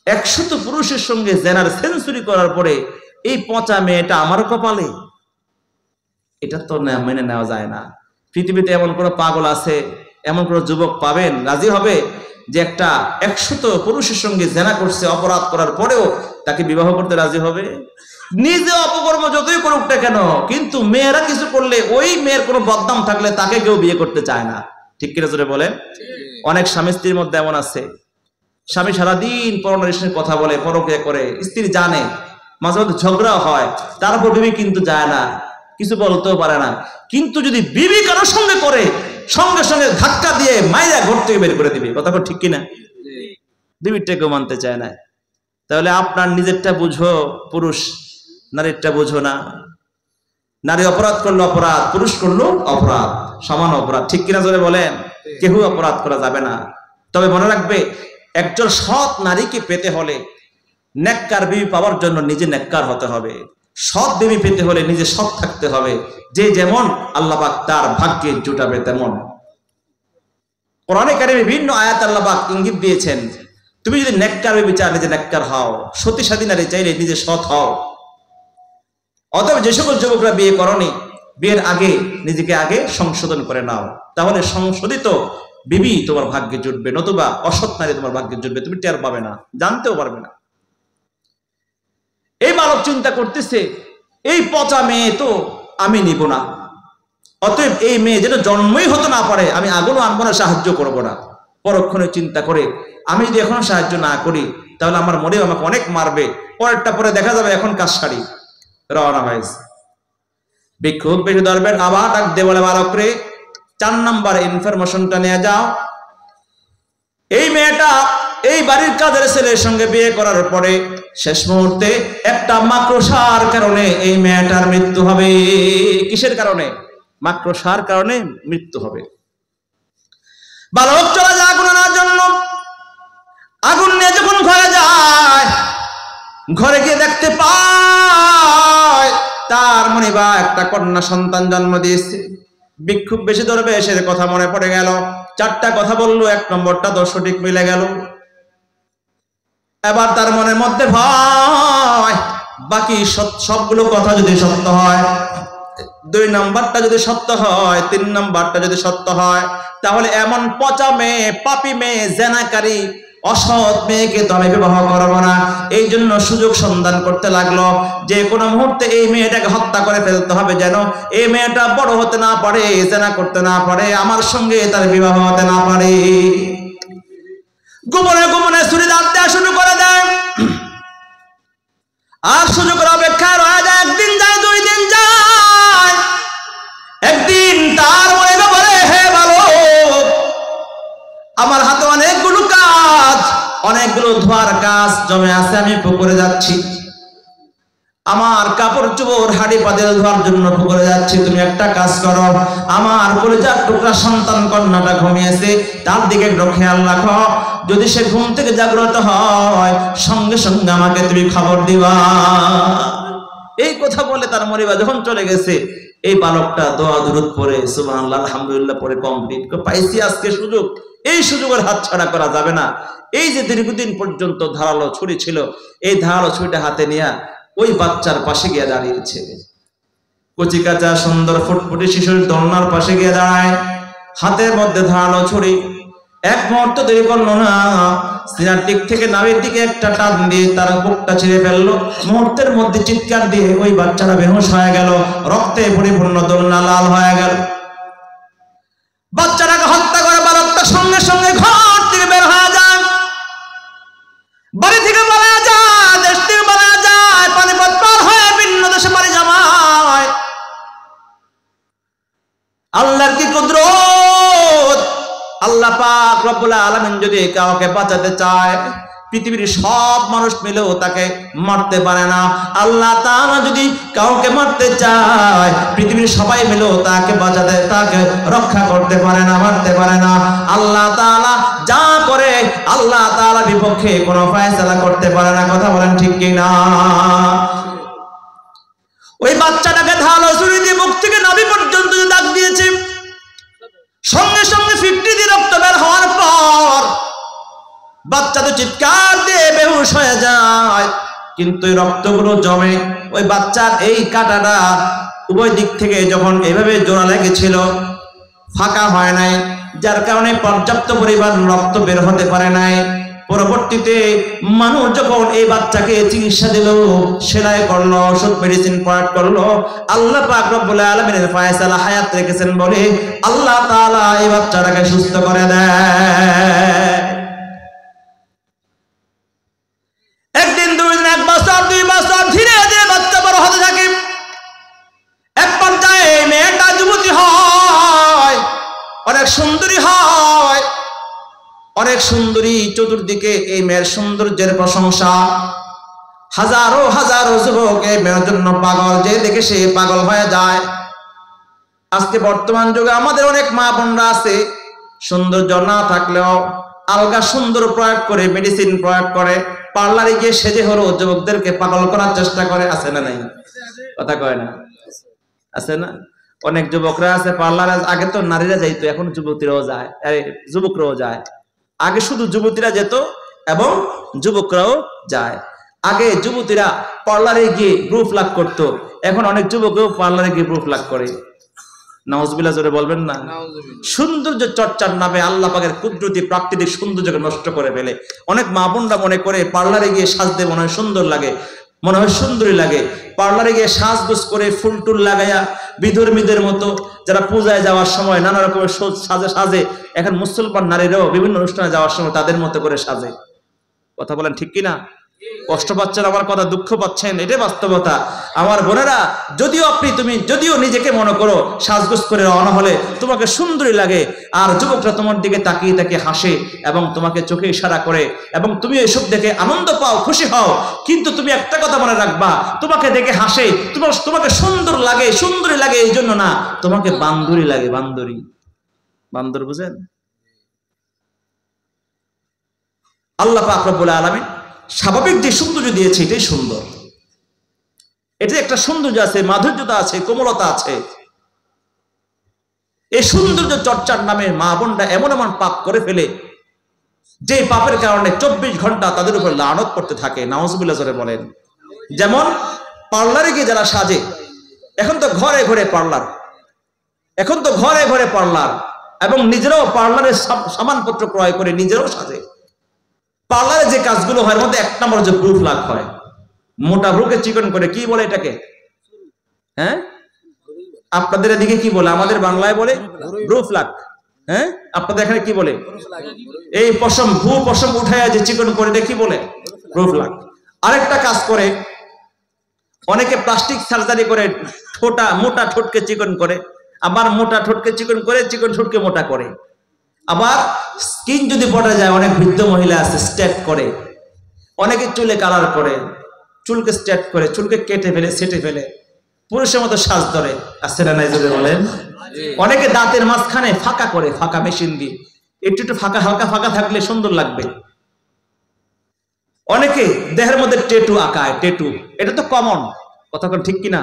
100 পুরুষের সঙ্গে জেনার সেঞ্চুরি করার পরে এই পচা মেয়েটা আমার কপালে, এটা তো মেনে নেওয়া যায় না। পৃথিবীতে এমন কোন পাগল আছে, এমন কোন যুবক পাবেন রাজি হবে যে একটা 100 পুরুষের সঙ্গে জেনা করছে, অপরাধ করার পরেও তাকে বিবাহ করতে রাজি হবে? নিজে অপকর্ম যতই করুক না কেন, কিন্তু মেয়েরা কিছু করলে, ওই মেয়ের কোনো বদনাম থাকলে তাকে কেউ বিয়ে করতে চায় না, ঠিক কিনা জোরে বলেন? অনেক স্বামী স্ত্রীর মধ্যে এমন আছে, স্বামী সারাদিন পরনারীর কথা বলে, পরক্রিয়া করে, স্ত্রী জানে, মাঝে মধ্যে ঝগড়া হয়, তারপর বিবি কিন্তু যায় না, কিছু বলতেও পারে না। কিন্তু যদি বিবি কারোর সঙ্গে করে, সঙ্গে সঙ্গে ধাক্কা দিয়ে মাইরা ঘর থেকে বের করে দিবে, কথা ঠিক কিনা? বিবিরটাকেও মানতে চায় না। তাহলে আপনার নিজেরটা বুঝো, পুরুষ নারীরটা বুঝো না। নারী অপরাধ করলো অপরাধ, পুরুষ করলো অপরাধ, সমান অপরাধ, ঠিক কিনা জোরে বলেন? কেউ অপরাধ করা যাবে না। তবে মনে রাখবে, একজন সৎ নারীকে পেতে হলে, নেককার বিবি পাওয়ার জন্য নিজে নেককার হতে হবে। সৎ বিবি পেতে হলে নিজে সৎ থাকতে হবে। যে যেমন আল্লাহ পাক তার ভাগ্যে জুটাবে তেমন। কোরআনে কারিমে বিভিন্ন আয়াত আল্লাহ পাক ইঙ্গিত দিয়েছেন, তুমি যদি নেককার বিবি চাও, নিজে নেককার হও। সতী সাধী নারী চাইলে নিজে সৎ হও। অতএব যে সকল যুবকরা বিয়ে করনি, বিয়ের আগে নিজেকে আগে সংশোধন করে নাও, তাহলে সংশোধিত বিবি তোমার ভাগ্যে জুটবে, নতুবা অসৎ নারী তোমার ভাগ্যে জুটবে, তুমি টের পাবে না, জানতেও পারবে না। এই বালক চিন্তা করতেছে এই পচা মেয়ে তো আমি নিব না, অতএব এই মেয়ে যেন জন্মই হতে না পারে, আমি আগুনও আনবো না, সাহায্য করবো না। পরক্ষণে চিন্তা করে আমি যদি এখন সাহায্য না করি তাহলে আমার মনে আমাকে অনেক মারবে, পরেরটা পরে দেখা যাবে, এখন কাজ সারি। রওনা হয়েছে। ভিক্ষুক বেশি ধরবেন, আবার ডাক দে বলে বালক রে 4 নাম্বার ইনফরমেশনটা নিয়ে যাও। এই মেয়েটা এই বাড়ির কাজের ছেলের সঙ্গে বিয়ে করার পরে শেষ মুহূর্তে একটা মাকড়সার কারণে এই মেয়েটার মৃত্যু হবে। কিসের কারণে? মাকড়সার কারণে মৃত্যু হবে। বালক চলে যায় আগুন আনার জন্য। আগুন নিয়ে যখন ঘরে যায়, ঘরে গিয়ে দেখতে পায় তার মনিবা একটা কন্যা সন্তান জন্ম দিয়েছে। ভিক্ষুক বেশি ধরবে এসের কথা মনে পড়ে গেল। 4টা কথা বললো, 1 নম্বরটা তো সঠিক মিলে গেল। এবার তার মনের মধ্যে ভয়, বাকি সবগুলো কথা যদি সত্য হয়, 2 নাম্বারটা যদি সত্য হয়, 3 নাম্বারটা যদি সত্য হয়, তাহলে এমন পচা মেয়ে, পাপী মেয়ে, জেনাকারী, অসৎ মেয়েকে তো আমি বিবাহ করবো না। এই জন্য সুযোগ সন্ধান করতে লাগলো, যে কোনো মুহূর্তে এই মেয়েটাকে হত্যা করে ফেলতে হবে, যেন এই মেয়েটা বড় হতে না পারে, জেনা করতে না পারে, আমার সঙ্গে তার বিবাহ হতে না পারে। গোপনে গোপনে ছুরি দাঁত দেওয়া শুরু করে দেয়। আর সুযোগের অপেক্ষায় রয়ে যায়। 1 দিন যায়, 2 দিন যায়। একদিন তার মনে বলে, হে বালক, আমার হাতে অনেকগুলো কাজ, অনেকগুলো ধোয়ার কাজ জমে আছে, আমি পুকুরে যাচ্ছি। আমার কাপড় চোপড় হাড়ি পাতিল ধোয়ার জন্য পুকুরে যাচ্ছি, তুমি একটা কাজ করো, আমার কলিজার টুকরা সন্তান কন্যাটা ঘুমিয়েছে, তার দিকে একটু খেয়াল রাখো। যদি সে ঘুম থেকে জাগ্রত হয়, সঙ্গে সঙ্গে আমাকে তুমি খবর দিবা। এই কথা বলে তার মরিবা যখন চলে গেছে, এই বালকটা দোয়া দুরূদ পড়ে সুবহানাল্লাহ আলহামদুলিল্লাহ পড়ে কমপ্লিট পাইছি আজকে সুযোগ, এই সুযোগের হাতছাড়া করা যাবে না। এই যে দীর্ঘদিন পর্যন্ত ধারালো ছুরি ছিল, এই ধারালো ছুরিটা হাতে নিয়ে ওই বাচ্চার পাশে গিয়ে দাঁড়িয়েছে। কচি কাঁচা সুন্দর ফুটফুটে শিশুর দোলনার পাশে গিয়ে দাঁড়ায়, হাতের মধ্যে ধারালো ছুরি। 1 মুহূর্ত দেরি করলো না, সিনার দিক থেকে নাভির দিকে একটা টান দিয়ে তার বুকটা ছিঁড়ে ফেললো। মুহূর্তের মধ্যে চিৎকার দিয়ে ওই বাচ্চাটা বেহুশ হয়ে গেল, রক্তে পরিপূর্ণ দোলনা লাল হয়ে গেল। বাচ্চাটাকে হত্যা করে বালকটা সঙ্গে সঙ্গে ঘর থেকে বের হয়ে যায়, বাড়ি থেকে মারা যায়, দেশ থেকে মারা যায়, পানিপথ পার হয়ে ভিন্ন দেশে মারি জামায়। আল্লাহর কি কুদরত! আল্লাহ পাক রব্বুল আলামিন যদি কাউকে বাঁচাতে চায়, পৃথিবীর সব মানুষ মিলেও তাকে মারতে পারে না। আল্লাহ তাআলা যদি কাউকে মারতে চায়, পৃথিবীর সবাই মিলেও তাকে বাঁচাতে, তাকে রক্ষা করতে পারে না, মারতে পারে না। আল্লাহ তাআলা যা করে, আল্লাহ তাআলা বিপক্ষে কোনো ফয়সালা করতে পারে না। কথা বলেন ঠিক কি না? ওই বাচ্চাটাকে ধারালো ছুরি দিয়ে মুখ থেকে নাভি পর্যন্ত দাগ দিয়েছে। সঙ্গে সঙ্গে 50 দিয়ে রক্ত বের হওয়ার পর বাচ্চা তো চিৎকার দিয়ে বেহুশ হয়ে যায়, কিন্তু এই রক্তগুলো জমে। ওই বাচ্চার এই কাঁটাটা উভয় দিক থেকে যখন এভাবে জোড়া লেগেছিল, ফাঁকা হয় নাই, যার কারণে পর্যাপ্ত পরিমাণ রক্ত বের হতে পারে নাই। পরবর্তীতে মানুষ যখন এই বাচ্চাকে চিকিৎসা দিল, সেলাই করলো, ওষুধ মেডিসিন প্রয়োগ করলো, আল্লাহ পাক রব্বুল আলামিনের ফয়সালা হায়াত রেখেছেন বলে আল্লাহ তাআলা এই বাচ্চাটাকে সুস্থ করে দেয়। 1 দিন, 2 দিন, 1 বছর, 2 বছর, ধীরে ধীরে বাচ্চা বড় হতে থাকে। এক পর্যায়ে মেয়েটা যুবতী হয়, অনেক সুন্দরী হয়, অনেক সুন্দরী। চতুর্দিকে এই মেয়ের সৌন্দর্যের প্রশংসা। হাজারো হাজারো যুবক এই মেয়ের জন্য পাগল, যে দেখে সে পাগল হয়ে যায়। আজকে বর্তমান যুগে আমাদের অনেক মা বোনরা আছে, সৌন্দর্য না থাকলেও আলগা সুন্দর প্রয়োগ করে, মেডিসিন প্রয়োগ করে, পার্লারে গিয়ে সেজে হলো যুবকদেরকে পাগল করার চেষ্টা করে। আছে না নাই? কথা কয় না? আছে না? অনেক যুবকরা আছে পার্লারে, আগে তো নারীরা যাইতো, এখন যুবতীরাও যায়, যুবকরাও যায়। আগে শুধু যুবতীরা যেত এবং যুবকরাও যায়। আগে যুবতীরা পার্লারে গিয়ে প্রুফ লাভ করতো, এখন অনেক যুবকও পার্লারে গিয়ে প্রুফ লাভ করে। নাউজুবিল্লাহ জোরে বলবেন না? সৌন্দর্য চর্চার নামে আল্লাহ পাকের কুদরতি প্রাকৃতিক সৌন্দর্যকে নষ্ট করে ফেলে। অনেক মা বোনরা মনে করে পার্লারে গিয়ে সাজতে মনে হয় সুন্দর লাগে, মনে হয় সুন্দরী লাগে। পার্লারে গিয়ে সাজগোজ করে ফুল টুল লাগাইয়া বিধর্মীদের মতো যারা পূজায় যাওয়ার সময় নানা রকমের সাজে সাজে, এখন মুসলমান নারীরাও বিভিন্ন অনুষ্ঠানে যাওয়ার সময় তাদের মতো করে সাজে। কথা বলেন ঠিক কিনা? কষ্ট পাচ্ছেন আমার কথা, দুঃখ পাচ্ছেন, এটাই বাস্তবতা। আমার বোনেরা, যদিও নিজেকে মনে করো সাজগোজ করে রওনা হলে তোমাকে সুন্দরী লাগে, আর যুবকরা তোমার দিকে তাকিয়ে তাকিয়ে হাসে এবং তোমাকে চোখে ইশারা করে, এবং তুমি এসব দেখে আনন্দ পাও, খুশি হও, কিন্তু তুমি একটা কথা মনে রাখবা, তোমাকে দেখে হাসে, তোমাকে সুন্দরী লাগে এই জন্য না, তোমাকে বান্দরী লাগে। বান্দর বুঝেন? আল্লাহ পাক রব্বুল আলামিন স্বাভাবিক যে সৌন্দর্য দিয়েছে এটাই সুন্দর। এটা একটা সৌন্দর্য আছে, মাধুর্যতা আছে, কোমলতা আছে। এই সৌন্দর্য চর্চার নামে মা বোনরা এমন এমন পাপ করে ফেলে, যে পাপের কারণে 24 ঘন্টা তাদের উপর লানত করতে থাকে। নাউজুবিল্লাহ জোরে বলেন। যেমন পার্লারে গিয়ে যারা সাজে, এখন তো ঘরে ঘরে পার্লার, এবং নিজেরাও পার্লারের সামানপত্র ক্রয় করে নিজেরাও সাজে। পার্লারে যে কাজগুলো হয়, মধ্যে এক নম্বর যে ব্রু প্লাক হয়, মোটা ব্রুকে চিকন করে, কি বলে এটাকে? হ্যাঁ, আপনাদের এদিকে কি বলে? আমাদের বাংলায় বলে ব্রু প্লাক। হ্যাঁ, আপনাদের এখানে কি বলে? এই পশম উঠায় যে চিকন করে, এটা কি বলে? Brow pluck. আরেকটা কাজ করে অনেকে, প্লাস্টিক সার্জারি করে মোটা ঠোঁটকে চিকন করে, আবার মোটা ঠোঁটকে চিকন করে, চিকন ঠোঁটকে মোটা করে। আবার স্কিন যদি পড়ে যায়, অনেক বৃদ্ধ মহিলা আছে স্ট্রেট করে, অনেকে চুলে কালার করে, চুলকে স্ট্রেট করে, চুলকে কেটে ফেলে, সেটে ফেলে, পুরুষের মতো সাজ ধরে। আছে না নাই যদি বলেন? অনেকে দাঁতের মাঝখানে ফাঁকা করে, ফাঁকা মেশিন দিয়ে, একটু ফাঁকা, হালকা ফাঁকা থাকলে সুন্দর লাগবে। অনেকে দেহের মধ্যে টেটু আঁকায়, এটা তো কমন। কথা ঠিক কিনা?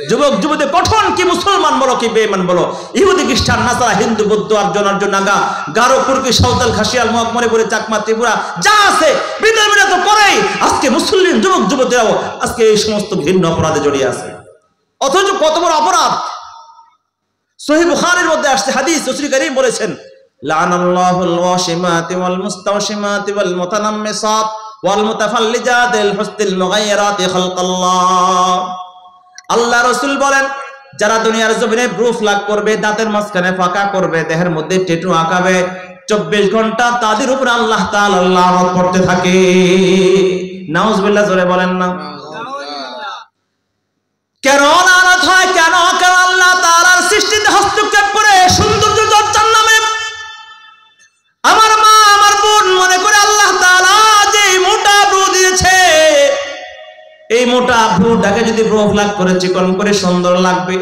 যুবক যুবতী, কঠোর কি মুসলমান বলো কি বেঈমান বলো, ইহুদি খ্রিস্টান নাসারা হিন্দু বৌদ্ধ আর্য নাগা গারো কুর্কি সাঁওতাল খাসিয়াল মগ মণিপুরি চাকমা ত্রিপুরা যা আছে বিধর্মীরা তো করেই। আজকে মুসলিম যুবক যুবতীরাও আজকে এই সমস্ত ঘৃণ্য অপরাধে জড়িয়ে আছে। অথচ কত বড় অপরাধ! সহিহ বুখারীর মধ্যে আসছে হাদিস, রাসূল কারীম বলেছেন, লানাল্লাহুল ওয়াশিমাতি ওয়াল মুস্তাওশিমাতি ওয়াল মুতানাম্মিসাত ওয়াল মুতাফাল্লিজাতিল হুসনিল মুগায়্যিরাতি খালকাল্লাহ। আল্লাহ রাসূল বলেন, যারা দুনিয়ার জমিনে ব্রু প্লাক করবে, দাঁতের মাঝখানে ফাঁকা করবে, দেহের মধ্যে ট্যাটু আঁকাবে, 24 ঘন্টা তাদের উপর আল্লাহ তাআলা লানত করতে থাকে। নাউজুবিল্লাহ জোরে বলেন না। কেন লানত হয়? কেন আল্লাহ তাআলার সৃষ্টিতে হস্তক্ষেপ করে সৌন্দর্য চর্চার নামে আমার মা আমার বোন মনে করে আল্লাহ তাআলা যে মোটা ব্রু দিয়েছে, এই মোটা ব্রুটাকে যদি ব্রু প্লাক করে চিকন করে সুন্দর লাগবে,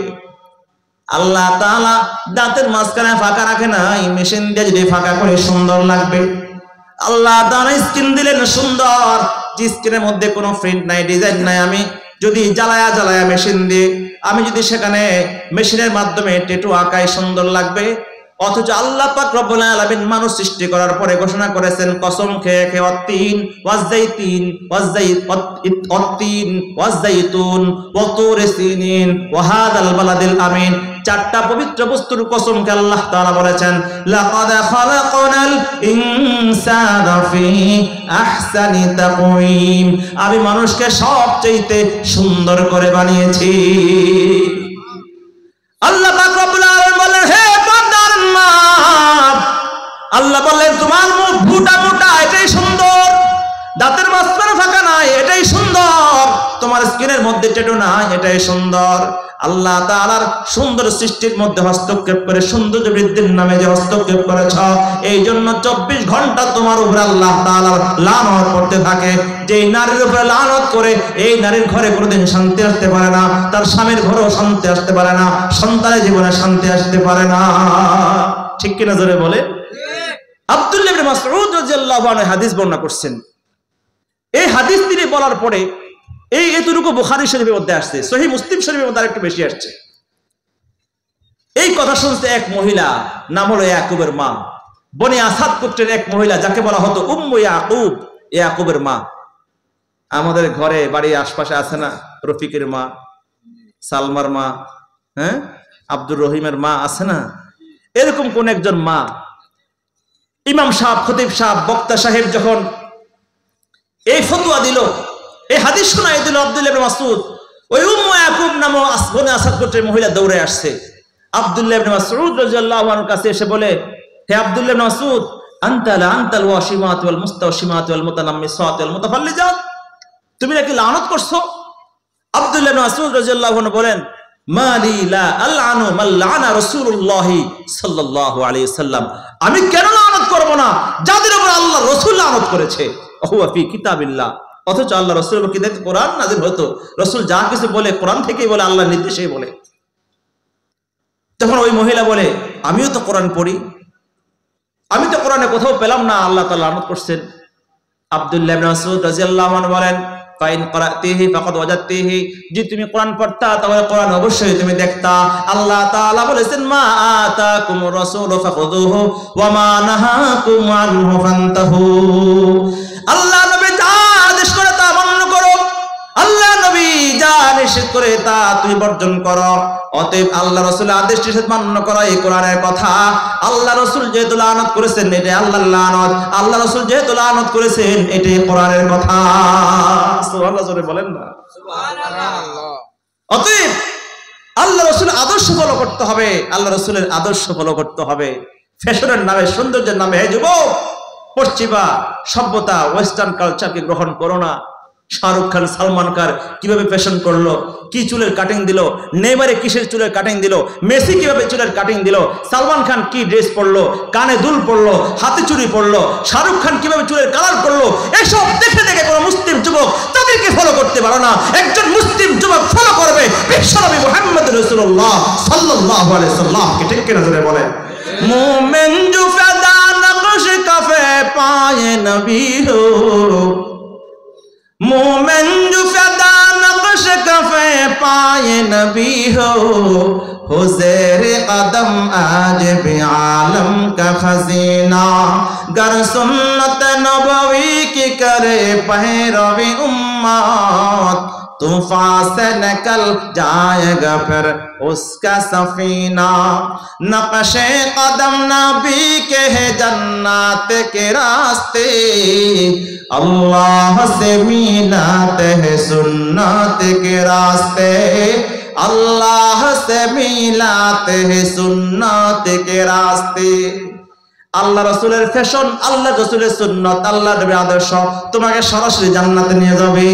আল্লাহ তাআলা দাঁতের মাঝখানে ফাঁকা রাখে না, এই মেশিন দিয়ে যদি ফাঁকা করে সুন্দর লাগবে। আল্লাহ তাআলা স্কিন দিলেন সুন্দর, যে স্কিনের মধ্যে কোনো প্রিন্ট নাই, ডিজাইন নাই, আমি যদি জ্বালায়া মেশিন দিয়ে আমি যদি সেখানে মেশিনের মাধ্যমে ট্যাটু আঁকাই, সুন্দর লাগবে। অথচ আল্লাহ পাক রব্বুল আলামিন মানুষ সৃষ্টি করার পরে ঘোষণা করেছেন, কসম খেয়ে খেয়ে অত্তিন ওয়াজ্জাইতুন ওয়া তুরি সিনিন ওয়া হাদাল বালাদিল আমিন। 4টা পবিত্র বস্তুর কসমকে আল্লাহ তাআলা বলেছেন, লাকাদ খালাকনাল ইনসানা ফি আহসানি তাকওয়িম। আমি মানুষকে সবচেয়ে সুন্দর করে বানিয়েছি। আল্লাহ পাক রব্বুল আলামিন বলেন, হে বান্দার মা, আল্লাহ বললেন তোমার মুখ মোটা, এটাই সুন্দর, দাঁতের মাঝখানে ফাঁকা নাই, এটাই সুন্দর, তোমার স্কিনের মধ্যে ট্যাটু নাই, এটাই সুন্দর। আল্লাহ তাআলার সুন্দর সৃষ্টির মধ্যে হস্তক্ষেপ করে সৌন্দর্য বৃদ্ধির নামে যে হস্তক্ষেপ করেছ, এই জন্য 24 ঘন্টা তোমার উপর আল্লাহ তাআলা লানত করতে থাকে। যেই নারীর উপরে লানত করে, এই নারীর ঘরে কোনোদিন শান্তি আসতে পারে না, তার স্বামীর ঘরেও শান্তি আসতে পারে না, সন্তানের জীবনে শান্তি আসতে পারে না। ঠিক কিনা জোরে বলে? আব্দুল্লাহ ইবনে মাসউদ রাদিয়াল্লাহু আনহু হাদিস বর্ণনা করছেন। এই হাদিস তিনি বলার পরে এতটুকু বুখারী শরীফের মধ্যে আসছে, সহিহ মুসলিম শরীফের মধ্যে আরেকটু বেশি আসছে। এই কথা শুনতে এক মহিলা, নাম হলো ইয়াকুবের মা, বনি আসাদ গোত্রের এক মহিলা, যাকে বলা হতো উম্মু ইয়াকুব, ইয়াকুবের মা। আমাদের ঘরে বাড়ির আশপাশে আছে না, রফিকের মা, সালমার মা, হ্যাঁ, আব্দুর রহিমের মা আছে না, এরকম কোন একজন মা। ইমাম সাহেব, খতিব সাহেব, বক্তা সাহেব যখন এই ফতোয়া দিল, এই হাদিস শোনাই দিল আব্দুল্লাহ ইবনে মাসউদ। ওই উম্মু ইয়াকুব নামক বনে আসাদ গোত্রের মহিলা দৌড়ে আসছে আব্দুল্লাহ ইবনে মাসউদ রাদিয়াল্লাহু আনহুর কাছে এসে বলে, হে আব্দুল্লাহ ইবনে মাসউদ, আনতাল ওয়াশিমাত ওয়াল মুস্তাওশিমাত ওয়াল মুতানাম্মিসাত ওয়াল মুতাফাল্লিজাত, তুমি নাকি লানত করছো? আব্দুল্লাহ ইবনে মাসউদ রাদিয়াল্লাহু আনহু বলেন, মালি লা আলআনু মান লাআনা রাসূলুল্লাহ সাল্লাল্লাহু আলাইহি ওয়াসাল্লাম, আমি কেন লানত করব না যাদের উপর আল্লাহ রাসূল লানত করেছে। হুয়া ফি কিতাবিল্লাহ, অথচ আল্লাহ রাসূলের উপর কিতাব কোরআন নাযিল হতো, রাসূল যা কিছু বলে কোরআন থেকেই বলে, আল্লাহর নির্দেশেই বলে। তখন ওই মহিলা বলে, আমিও তো কোরআন পড়ি, আমি তো কোরআনে কোথাও পেলাম না আল্লাহ তাআলা লানত করছেন। আব্দুল্লাহ ইবনে মাসউদ রাদিয়াল্লাহু আনহু বলেন, ফাইন করাতিহি ফাকাদ ওয়াজাতিহি, যে তুমি কোরআন পড়তা তাহলে কোরআন অবশ্যই তুমি দেখতা। আল্লাহ তাআলা বলেছেন, মা আতাকুমুর রাসূলু ফাখুযুহু ওয়া মা নাহাকুম আনহু ফান্তাহু। আল্লাহ নবী যা আদেশ করে তা মান্য করো, আল্লাহ নবী যা নিষেধ করে তা তুমি বর্জন করো। অতএব আল্লাহ রাসূলের আদেশ নিষেধ মান্য করা এই কোরআনের কথা। আল্লাহ রাসূল যেহেতু লানত করেছেন এটা আল্লাহর লানত, আল্লাহ রাসূল যেহেতু লানত করেছেন এটাই কোরআনের কথা। সুবহানাল্লাহ জোরে বলেন না সুবহানাল্লাহ। অতএব আল্লাহ রাসূলের আদর্শ ফলো করতে হবে, আল্লাহ রাসূলের আদর্শ ফলো করতে হবে। ফ্যাশনের নামে, সৌন্দর্যের নামে হে যুবক, পশ্চিমা সভ্যতা ওয়েস্টার্ন কালচারকে গ্রহণ করো না। শাহরুখ খান, সালমান খান কিভাবে ফ্যাশন করলো, কি চুলের কাটিং দিল, নেইমারে কিসের চুলের কাটিং দিল, মেসি কিভাবে চুলের কাটিং দিল, সালমান খান কি ড্রেস পরলো, কানে দুল পরলো, হাতে চুড়ি পরলো, শাহরুখ খান কিভাবে চুলের কালার করলো, এসব দেখে দেখে কোনো মুসলিম যুবক তাদেরকে ফলো করতে পারো না। একজন মুসলিম যুবক ফলো করবে বিশ্বনবী মুহাম্মদ রাসূলুল্লাহ সাল্লাল্লাহু আলাইহি সাল্লামকে। ঠিক কিনা জোরে বলেন। মোমেন জু ফেদা নকশ কাফে পায়ে নবী হো, मोमेन जो फदा नक्श कफे पाए नबी हो ज़ेर कदम आज भी आलम का खजीना, गर सुन्नत नबवी की करे पैरवी उम्मत, तूफान से निकल जाएगा फिर उसका सफीना। नक्शे कदम नबी के है जन्नत के रास्ते, अल्लाह से मिलाते हैं सुन्नत के रास्ते, अल्लाह से मिलाते हैं सुन्नत के रास्ते। আল্লাহ রাসূলের ফ্যাশন, আল্লাহ রাসূলের সুন্নাত, আল্লাহর নবীর আদর্শ তোমাকে সরাসরি জান্নাতে নিয়ে যাবে।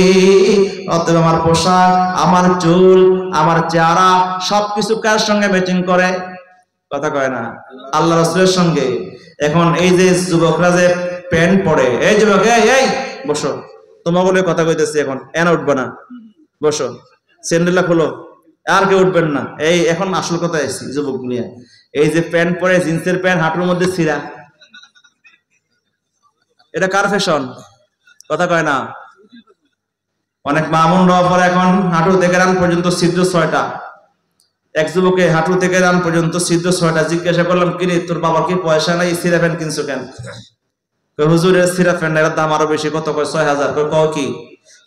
অতএব আমার পোশাক, আমার চুল, আমার চেহারা সবকিছু কার সঙ্গে ম্যাচিং করে? কথা কয় না, আল্লাহ রাসূলের সঙ্গে। এখন এই যে যুবকরা যে প্যান্ট পরে, এই যুবক এই বসো, তোমার বলে কথা কইতেছি, এখন এনা উঠবে না, বসো, স্যান্ডেলটা খোলো, আর কেউ উঠবেন না। এই এখন আসল কথা আইছি যুবক নিয়ে। এই যে প্যান্ট পরে, জিন্সের প্যান্ট, হাঁটুর মধ্যে ছিঁড়া, এটা কার ফ্যাশন? কথা কয় না। অনেক মামুনরাও পরে এখন হাঁটু থেকে রান পর্যন্ত ছিদ্র 6টা। এক যুবকে হাঁটু থেকে রান পর্যন্ত ছিদ্র 6টা। জিজ্ঞাসা করলাম, কিরে তোর বাবার কি পয়সা নাই, ছিঁড়া প্যান্ট কিনছো কেন? হুজুরের ছিঁড়া প্যান্ট, এর দাম আরো বেশি। কত? কয় 6000। কয় কি?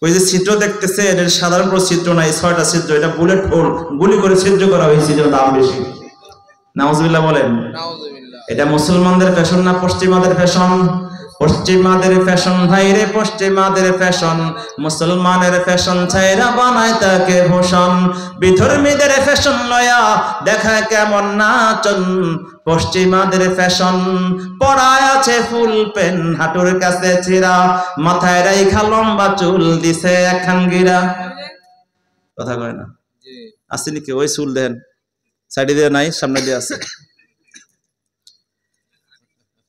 ওই যে ছিদ্র দেখতেছে এর সাধারণ কোনো ছিদ্র নাই, 6টা ছিদ্র, এটা বুলেট হোল, গুলি করে ছিদ্র করা হয়েছে, এর দাম বেশি। নাউজুবিল্লাহ বলেন। এটা মুসলমানদের ফ্যাশন না পশ্চিমাদের ফ্যাশন? পশ্চিমাদের ফ্যাশন ভাইরে, পশ্চিমাদের ফ্যাশন। মুসলমানের ফ্যাশন ছাইরা বানায় তাকে ভূষণ। বিধর্মীদের ফ্যাশন লয়া দেখায় কেমন নাচন। পশ্চিমাদের ফ্যাশন পরায় আছে ফুল পেন, হাঁটুর কাছে ছিঁড়া, মাথায় রাইখা লম্বা চুল দিছে একখান গিরা। কথা কয় না। আসেনি কি? ওই চুল দেন সাইডে দিয়ে নাই, সামনে দিয়ে আছে।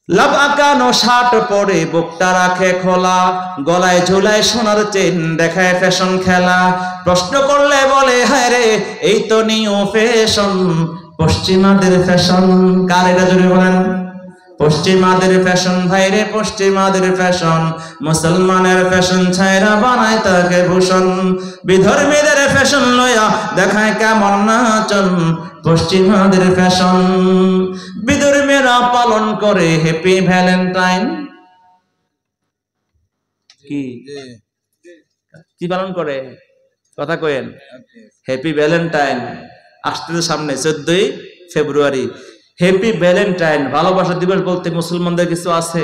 লাভ আঁকানো শার্ট পরে, বুকটা রাখে খোলা, গলায় ঝুলায় সোনার চেন, দেখায় ফ্যাশন খেলা। প্রশ্ন করলে বলে হায় রে এই তো নিউ ফ্যাশন। পশ্চিমাদের ফ্যাশন কার? এটা জোরে বলেন। পশ্চিমাদের ফ্যাশন ভাইরে, পশ্চিমাদের ফ্যাশন। মুসলমানের ফ্যাশন ছাইরা বানায় তাকে ভূষণ। বিধর্মীদের ফ্যাশন লয়া দেখায় কেমন নাচন। পশ্চিমাদের ফ্যাশন। বিধর্মীরা পালন করে হ্যাপি ভ্যালেন্টাইন। কি পালন করে? কথা কয়েন। হ্যাপি ভ্যালেন্টাইন আসতে সামনে 14ই ফেব্রুয়ারি। হ্যাপি ভ্যালেন্টাইন, ভালোবাসা দিবস বলতে মুসলমানদের কিছু আছে?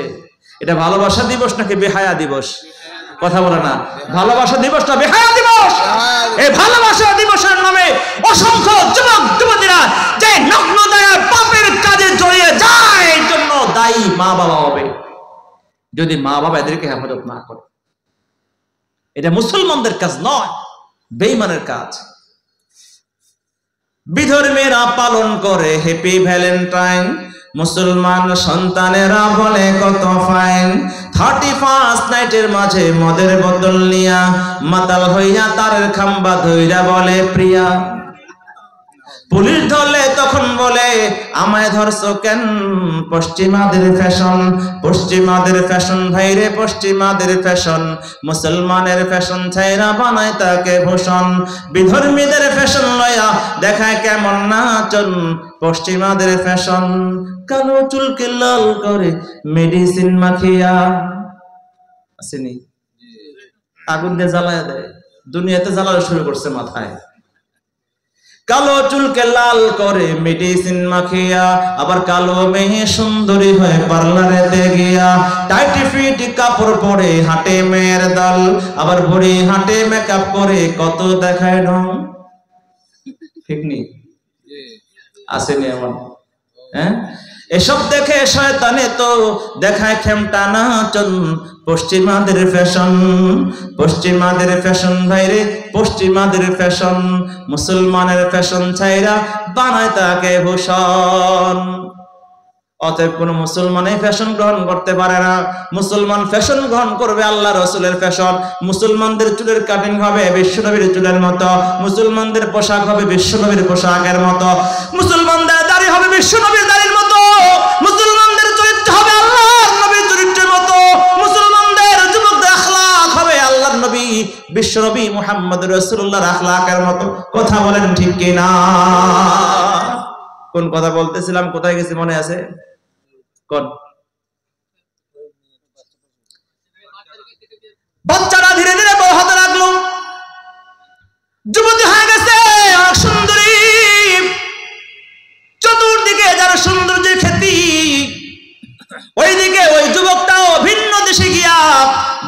এটা ভালোবাসা দিবস নাকি বেহায়া দিবস? কথা বলে না। ভালোবাসা দিবসটা বেহায়া দিবস। এই ভালোবাসা দিবসের নামে অসংখ্য যুবক যুবতীরা যে নগ্নতায় পাপের কাজে জড়িয়ে যায়, এর জন্য দায়ী মা বাবা হবে, যদি মা বাবা এদেরকে হেফাজত না করে। এটা মুসলমানদের কাজ নয়, বেঈমানের কাজ। বিধর্মীরা পালন করে হ্যাপি ভ্যালেন্টাইন, মুসলমান সন্তানেরা বলে কত ফাইন। 31 নাইটের মাঝে মদের বোতল নিয়া মাতাল হইয়া তারের খাম্বা ধইরা বলে প্রিয়া। পুলিশ ধরলে তখন বলে আমায় ধরছো কেন, পশ্চিমাদের ফ্যাশন, পশ্চিমাদের ফ্যাশন ভাইরে পশ্চিমাদের ফ্যাশন, মুসলমানের ফ্যাশন ছাইরা বানায় তাকে ভূষণ। বিধর্মীদের ফ্যাশন লয়া দেখায় কেমন নাচন, পশ্চিমাদের ফ্যাশন কালো চুলকে লাল করে মেডিসিন মাখিয়া। আসেনি আগুন দিয়ে জ্বালায় দেয়, দুনিয়াতে জ্বালানো শুরু করছে মাথায়। কালো চুলকে লাল করে মেডিসিন মাখিয়া, আবার কালো মেয়ে সুন্দরী হয়ে পার্লারেতে গিয়া। টাইটি ফিট কাপড় পরে হাঁটে মেয়ের দল, আবার ভরি হাঁটে মেকআপ করে কত দেখায় ঢং। ঠিক নেই? আসেনি এমন? হ্যাঁ, এসব দেখে শয়তানে তো দেখায় খেমটা নাচন, পশ্চিমাদের ফ্যাশন, পশ্চিমাদের ফ্যাশন ভাইরে পশ্চিমাদের ফ্যাশন, মুসলমানের ফ্যাশন ছাইরা বানায় তাকে ভূষণ। অতএব কোন মুসলমান এই ফ্যাশন গ্রহণ করতে পারে না। মুসলমান ফ্যাশন গ্রহণ করবে আল্লাহ রাসূলের ফ্যাশন। মুসলমানদের চুলের কাটিং হবে বিশ্বনবীর চুলের মতো, মুসলমানদের পোশাক হবে বিশ্বনবীর পোশাকের মতো, মুসলমানদের দাড়ি হবে বিশ্বনবীর দাড়ির মতো, মুসলমানদের চরিত্র হবে আল্লাহর নবীর চরিত্রের মতো, মুসলমানদের যুবকদের আখলাক হবে আল্লাহর নবী বিশ্বনবী মুহাম্মদ রাসূলুল্লাহর আখলাকের মতো। কথা বলেন ঠিক কি না? কোন কথা বলতেছিলাম, কোথায় গেছি মনে আছে? কোন বাচ্চারা ধীরে ধীরে বড় হতে লাগলো, যুবতী হয়ে গেছে, সুন্দরী, চতুর্দিকে যারা সৌন্দর্যের খ্যাতি, ওইদিকে ওই যুবকটাও ভিন্ন দেশে গিয়া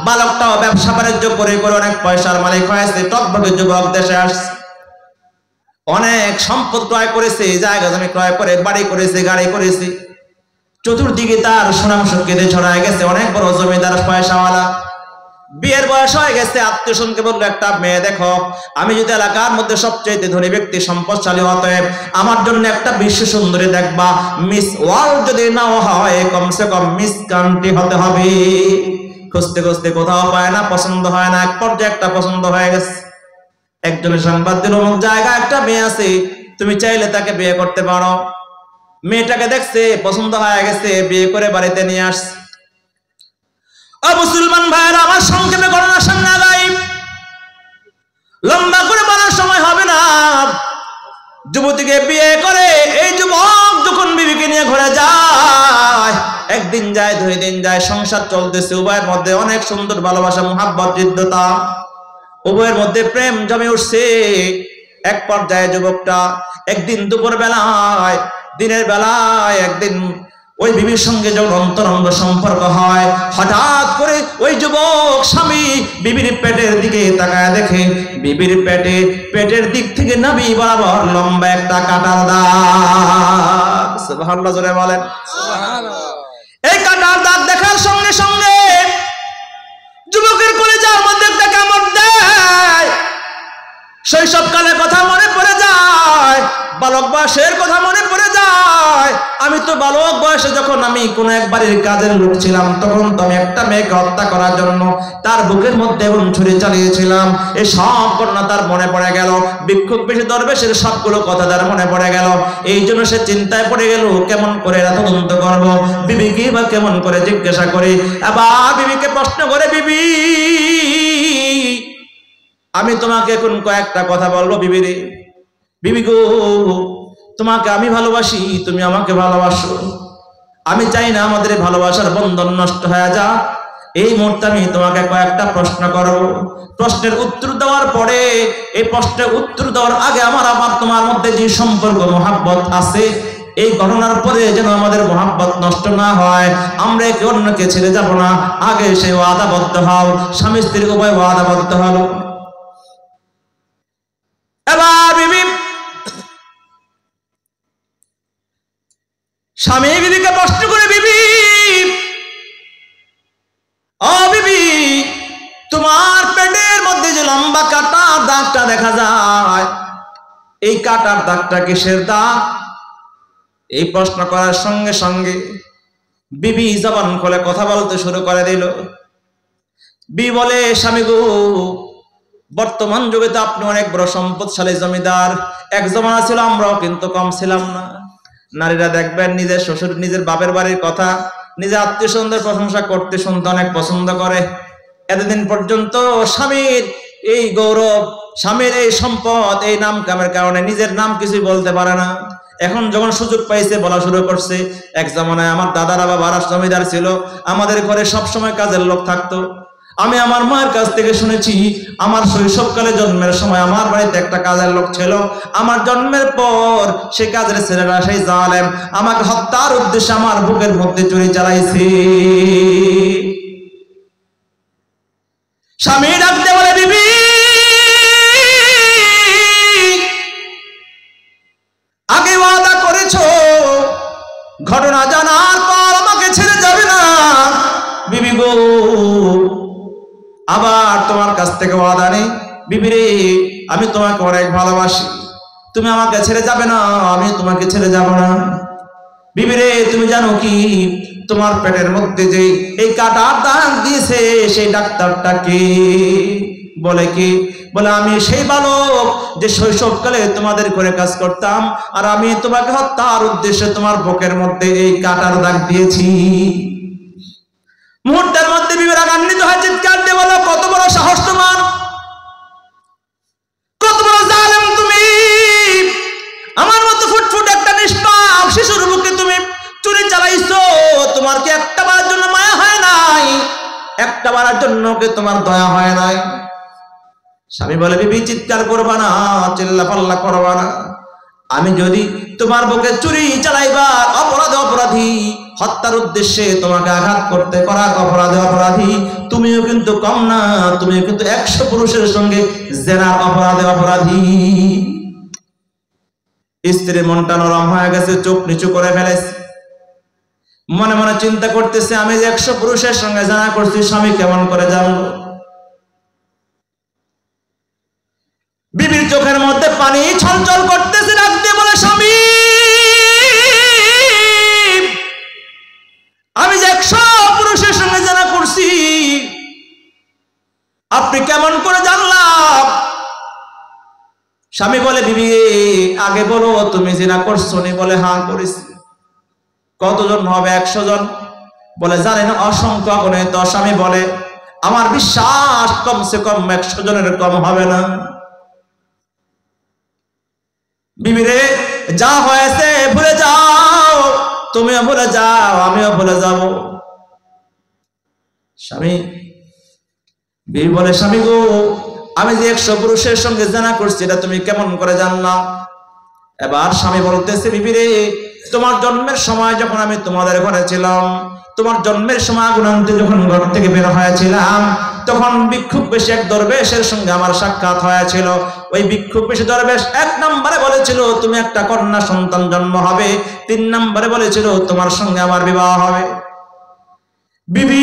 বালকটাও ব্যবসা বাণিজ্য করে করে অনেক পয়সার মালিক হয়েছে। টকবকে যুবক দেশে আসছে, অনেক সম্পদ ক্রয় করেছে, জায়গা জমি ক্রয় করে বাড়ি করেছে, গাড়ি করেছে। চতুর্দিকে তার সুনাম সুখ্যাতি ছড়ায় গেছে, অনেক বড় জমিদার পয়সাওয়ালা। বিয়ের বয়স হয়ে গেছে, আত্মীয় স্বজনকে বললো একটা মেয়ে দেখো, আমি যদি এলাকার মধ্যে সবচেয়ে ধনী ব্যক্তি সম্পদশালী, অতএব আমার জন্য একটা বিশ্ব সুন্দরী দেখবা। মিস ওয়ার্ল্ড যদি নাও হয়, কমসে কম মিস কান্ট্রি হতে হবে। খুঁজতে খুঁজতে কোথাও পায় না, পছন্দ হয় না। এক পর্যায়ে একটা পছন্দ হয়ে গেছে। একজনের সংবাদ দিল অমুক জায়গায় একটা মেয়ে আছে, তুমি চাইলে তাকে বিয়ে করতে পারো। মেয়েটাকে দেখছে, পছন্দ হয়ে গেছে, বিয়ে করে বাড়িতে নিয়ে আসছে। ও মুসলমান ভাইরা, আমার সংক্ষেপে ঘটনা সামনে আগাই, লম্বা করে বলার সময় হবে না। যুবতীকে বিয়ে করে এই যুবক যখন বিবিকে নিয়ে ঘরে যায়, একদিন যায়, 2 দিন যায়, সংসার চলতেছে। উভয়ের মধ্যে অনেক সুন্দর ভালোবাসা, মুহাব্বত, হৃদ্যতা, উভয়ের মধ্যে প্রেম জমে উঠছে। এক পর্যায়ে যুবকটা একদিন দুপুর বেলায়, দিনের বেলায় একদিন ওই বিবির সঙ্গে যখন অন্তরঙ্গ সম্পর্ক হয়, হঠাৎ করে ওই যুবক স্বামী বিবির পেটের দিকে তাকায়, দেখে বিবির পেটের দিক থেকে নাভি বরাবর লম্বা একটা কাঁটার দাগ। সুবহানাল্লাহ, জোরে বলেন সুবহানাল্লাহ। এই কাঁটার দাগ দেখার সঙ্গে সঙ্গে যুবকের কলিজার মধ্যে একটা কামড় দেয়। শৈশবকালের কথা মনে পড়ে যায়, বালক বয়সের কথা মনে পড়ে যায়। আমি তো বালক বয়সে যখন আমি কোন এক বাড়ির কাজের লোক ছিলাম, তখন তো আমি একটা মেয়েকে হত্যা করার জন্য তার বুকের মধ্যে এবং ছুরি চালিয়েছিলাম। এই সব ঘটনা তার মনে পড়ে গেল। বিক্ষোভ বেশি দরবেশের সবগুলো কথা তার মনে পড়ে গেল। এই জন্য সে চিন্তায় পড়ে গেল, কেমন করে এরা তদন্ত করবো, বিবিকে বা কেমন করে জিজ্ঞাসা করি। আবার বিবিকে প্রশ্ন করে, বিবি আমি তোমাকে এখন কয়েকটা কথা বলবো। বিবিরে, বিবি গো, তোমাকে আমি ভালোবাসি, তুমি আমাকে ভালোবাসো। আমি চাই না আমাদের ভালোবাসার বন্ধন নষ্ট হয়ে যা। এই মুহূর্তে আমি তোমাকে কয়েকটা প্রশ্ন করব। প্রশ্নের উত্তর দেওয়ার পরে, এই প্রশ্নের উত্তর দেওয়ার আগে আমার তোমার মধ্যে যে সম্পর্ক মহাব্বত আছে, এই ঘটনার পরে যেন আমাদের মহাব্বত নষ্ট না হয়, আমরা একে অন্যকে ছেড়ে যাব না, আগে সেই ওয়াদাবদ্ধ হও। স্বামী স্ত্রী উভয় ওয়াদাবদ্ধ হলো। এবার বিবি স্বামী বিবিকে প্রশ্ন করে, বিবি ও বিবি, তোমার পেটের মধ্যে যে লম্বা কাটার দাগটা দেখা যায়, এই কাটার দাগটা কিসের দাগ? এই প্রশ্ন করার সঙ্গে সঙ্গে বিবি জবান খুলে কথা বলতে শুরু করে দিল। বিবি বলে, স্বামী গো, বর্তমান যুগে তো আপনি অনেক বড় সম্পদশালী জমিদার, এক জমানা ছিল আমরাও কিন্তু কম ছিলাম না। নারীরা দেখবেন নিজের শ্বশুর নিজের বাপের বাড়ির কথা, নিজের আত্মীয় স্বজনদের প্রশংসা করতে শুনতে অনেক পছন্দ করে। এতদিন পর্যন্ত স্বামীর এই গৌরব, স্বামীর এই সম্পদ, এই নাম কামের কারণে নিজের নাম কিছুই বলতে পারে না। এখন যখন সুযোগ পাইছে বলা শুরু করছে। এক জমানায় আমার দাদারা বাবারা জমিদার ছিল, আমাদের ঘরে সবসময় কাজের লোক থাকতো। আমি আমার মায়ের কাছ থেকে শুনেছি, আমার শৈশবকালে জন্মের সময় আমার বাড়িতে একটা কাজের লোক ছিল। আমার জন্মের পর সে কাজের ছেলেরা, সেই জালেম, আমাকে হত্যার উদ্দেশ্যে আমার বুকের মধ্যে ছুরি চালাইছে। স্বামী ডাকতে বলে, বিবি আগে ওয়াদা করেছো, ঘটনা জানার পর আমাকে ছেড়ে যাবে না। বিবি গো, আবার তোমার কাছ থেকে ওয়াদা নেই। বিবি রে, আমি তোমাকে অনেক ভালোবাসি, তুমি আমাকে ছেড়ে যাবে না, আমি তোমাকে ছেড়ে যাব না। বিবি রে, তুমি জানো কি, তোমার পেটের মধ্যে যে এই কাটার দাগ দিয়েছে সেই ডাক্তারটা কে? বলে কি? বলে আমি সেই বালক যে শৈশবকালে তোমাদের করে কাজ করতাম, আর আমি তোমাকে হত্যার উদ্দেশ্যে তোমার বুকের মধ্যে এই কাটার দাগ দিয়েছি। মুহূর্তের মধ্যে বিবি রাগান্বিত হয়ে চিৎকার দিয়ে বলো, কত বড় সাহস তোমার, কত বড় জালেম তুমি! আমার মতো ফুটফুট একটা নিষ্পাপ শিশুর বুকে তুমি ছুরি চালাইছো। তোমার কি একটা বারের জন্য মায়া হয় নাই? একটা বারের জন্য কি তোমার দয়া হয় নাই? স্বামী বলে, বিবি চিৎকার করবা না, চিল্লাপাল্লা করবা না। আমি যদি তোমার বুকে ছুরি চালাইবার অপরাধী, হত্যার উদ্দেশ্যে তোমাকে আঘাত করতে করার অপরাধী, তুমিও কিন্তু কম না, তুমিও কিন্তু 100 পুরুষের সঙ্গে জেনার অপরাধী। স্ত্রীর মনটা নরম হয়ে গেছে, চোখ নিচু করে ফেলেছে, মনে মনে চিন্তা করতেছে, আমি যে 100 পুরুষের সঙ্গে জেনা করছি, স্বামী কেমন করে জানলো? বিবির চোখের মধ্যে পানি ছলছল করতেছে, রাখতে বলে, স্বামী আমি যে 100 পুরুষের সঙ্গে জেনা করছি, আপনি কেমন করে জানলাম? স্বামী বলে, বিবি আগে বলো, তুমি জেনা করছো নি? বলে, হ্যাঁ করেছি। কতজন হবে? 100 জন। বলে, জানেন অসংখ্য অগণিত। স্বামী বলে, আমার বিশ্বাস কমসে কম 100 জনের কম হবে না। বিবি রে, যা হয়েছে ভুলে যাও, তুমিও ভুলে যাও, আমিও ভুলে যাব। স্বামী, বিবি বলে, স্বামী গো, আমি যে 100 পুরুষের সঙ্গে জেনা করছি, এটা তুমি কেমন করে জানলাম? এবার স্বামী বলতেছে, বিবি রে, তোমার জন্মের সময় যখন আমি তোমাদের ঘরে ছিলাম, তোমার জন্মের সময় আগুন আনতে যখন ঘর থেকে বের হয়েছিলাম, তখন ভিক্ষুক বেশে এক দরবেশের সঙ্গে আমার সাক্ষাৎ হয়েছিল। ওই ভিক্ষুক বেশে দরবেশ 1 নম্বরে বলেছিল তুমি একটা কন্যা সন্তান জন্ম হবে, 3 নম্বরে বলেছিল তোমার সঙ্গে আমার বিবাহ হবে। বিবি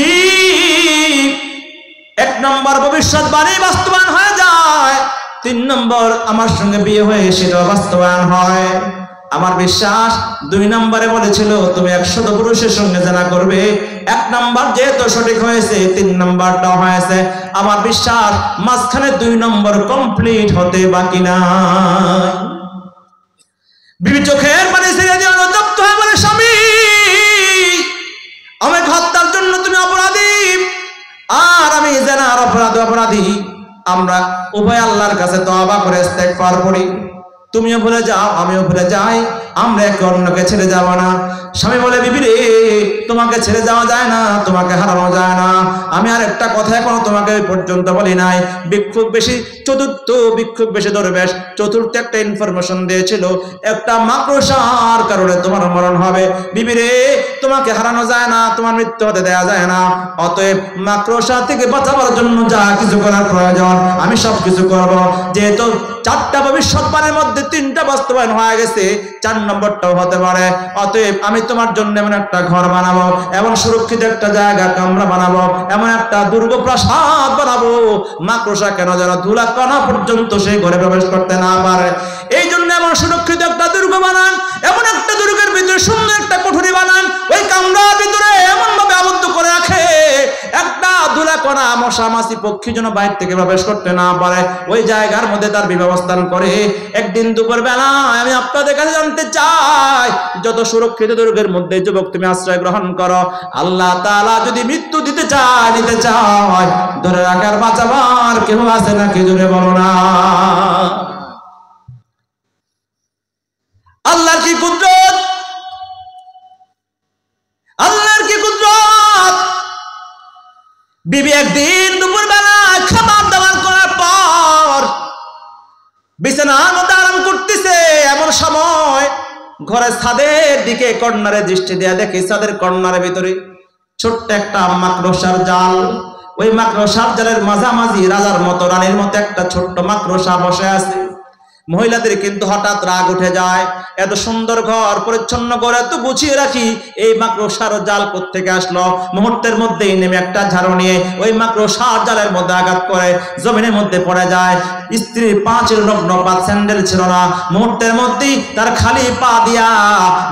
1 নম্বর ভবিষ্যৎবাণী বাস্তবায়ন হয়ে যায়, 3 নম্বর আমার সঙ্গে বিয়ে হয়ে সেটা বাস্তবায়ন হয়। আমার বিশ্বাস 2 নম্বরে বলেছিল তুমি 100 পুরুষের সঙ্গে জেনা করবে, 1 নম্বর যেহেতু সঠিক হয়েছে, 3 নম্বরটাও হয়েছে। আমার বিশ্বাস মাঝখানে 2 নম্বর কমপ্লিট হতে বাকি না। বিবি চোখের পানি ছেড়ে দিয়ে অনুতপ্ত হয়ে বলে, স্বামী আমাকে হত্যার জন্য তুমি অপরাধী, আর আমি জেনার অপরাধী। আমরা উভয় আল্লাহর কাছে তওবা করে ইস্তেগফার করি, তুমিও ভুলে যাও, আমিও ভুলে যাই, আমরা একে অন্যকে ছেড়ে যাব না। স্বামী বলে, বিবি রে, তোমাকে ছেড়ে যাওয়া যায় না, তোমাকে হারানো যায় না। আমি আর একটা কথা এখনো তোমাকে পর্যন্ত বলি নাই। ভিক্ষুক বেশি চতুর্থ ভিক্ষুক বেশি দরবেশ চতুর্থ একটা ইনফরমেশন দিয়েছিল, একটা মাকড়সার কারণে তোমার মরণ হবে। বিবি রে, তোমাকে হারানো যায় না, তোমার মৃত্যু হতে দেয়া যায় না। অতএব মাকড়সা থেকে বাঁচাবার জন্য যা কিছু করার প্রয়োজন আমি সব কিছু করব। যেহেতু 4টা ভবিষ্যৎবাণীর মধ্যে 3টা বাস্তবায়ন হয়ে গেছে, 4 নম্বরটাও হতে পারে। অতএব আমি তোমার জন্য এমন একটা ঘর বানাবো, এমন সুরক্ষিত একটা জায়গা কামরা বানাবো, এমন একটা দুর্গ প্রাসাদ বানাবো, মাকড়সা কেন যেন ধুলা কণা পর্যন্ত সেই ঘরে প্রবেশ করতে না পারে। এই জন্য এমন সুরক্ষিত একটা দুর্গ বানান, এমন একটা দুর্গের ভিতরে সুন্দর একটা কুঠুরি বানান, ওই কামরার ভিতরে এমন ভাবে আবদ্ধ করে রাখে একটা ধুলা কণা মশা মাছি পক্ষী যেন বাইরে থেকে প্রবেশ করতে না পারে। ওই জায়গার মধ্যে তার ব্যবস্থান করে। একদিন দুপুর বেলা আমি আপনাদের কাছে জানতে চাই, যত সুরক্ষিত দুর্গের মধ্যে যুবক তুমি আশ্রয় গ্রহণ করো, আল্লাহ তাআলা যদি মৃত্যু দিতে চায়, নিতে চায়, ধরে রাখার বাঁচাবার কেউ আছে না? কে জোরে বলো না। আল্লাহর কি কুদরত, আল্লাহর কি কুদরত। বিবি একদিন দুপুর বেলা খাবার দাবার করার পর বিছানার মধ্যে আরাম করতেছে, এমন সময় ঘরের ছাদের দিকে কর্নারে দৃষ্টি দেয়া দেখি ছাদের কর্নারের ভিতরে ছোট্ট একটা মাকড়সার জাল। ওই মাকড়সার জালের মাঝামাঝি রাজার মতো রানীর মতো একটা ছোট্ট মাকড়সা বসে আছে। মহিলাদের কিন্তু হঠাৎ রাগ উঠে যায়, এত সুন্দর ঘর পরিচ্ছন্ন করে এত গুছিয়ে রাখি, এই মাকড়সার জাল কোত্থেকে আসলো? মুহূর্তের মধ্যেই নেমে একটা ঝাড়ু নিয়ে ওই মাকড়সার জালের মধ্যে আঘাত করে জমিনের মধ্যে পড়ে যায়। স্ত্রীর পা ছিল নগ্ন, পা স্যান্ডেল ছিল না, মুহূর্তের মধ্যেই তার খালি পা দিয়া,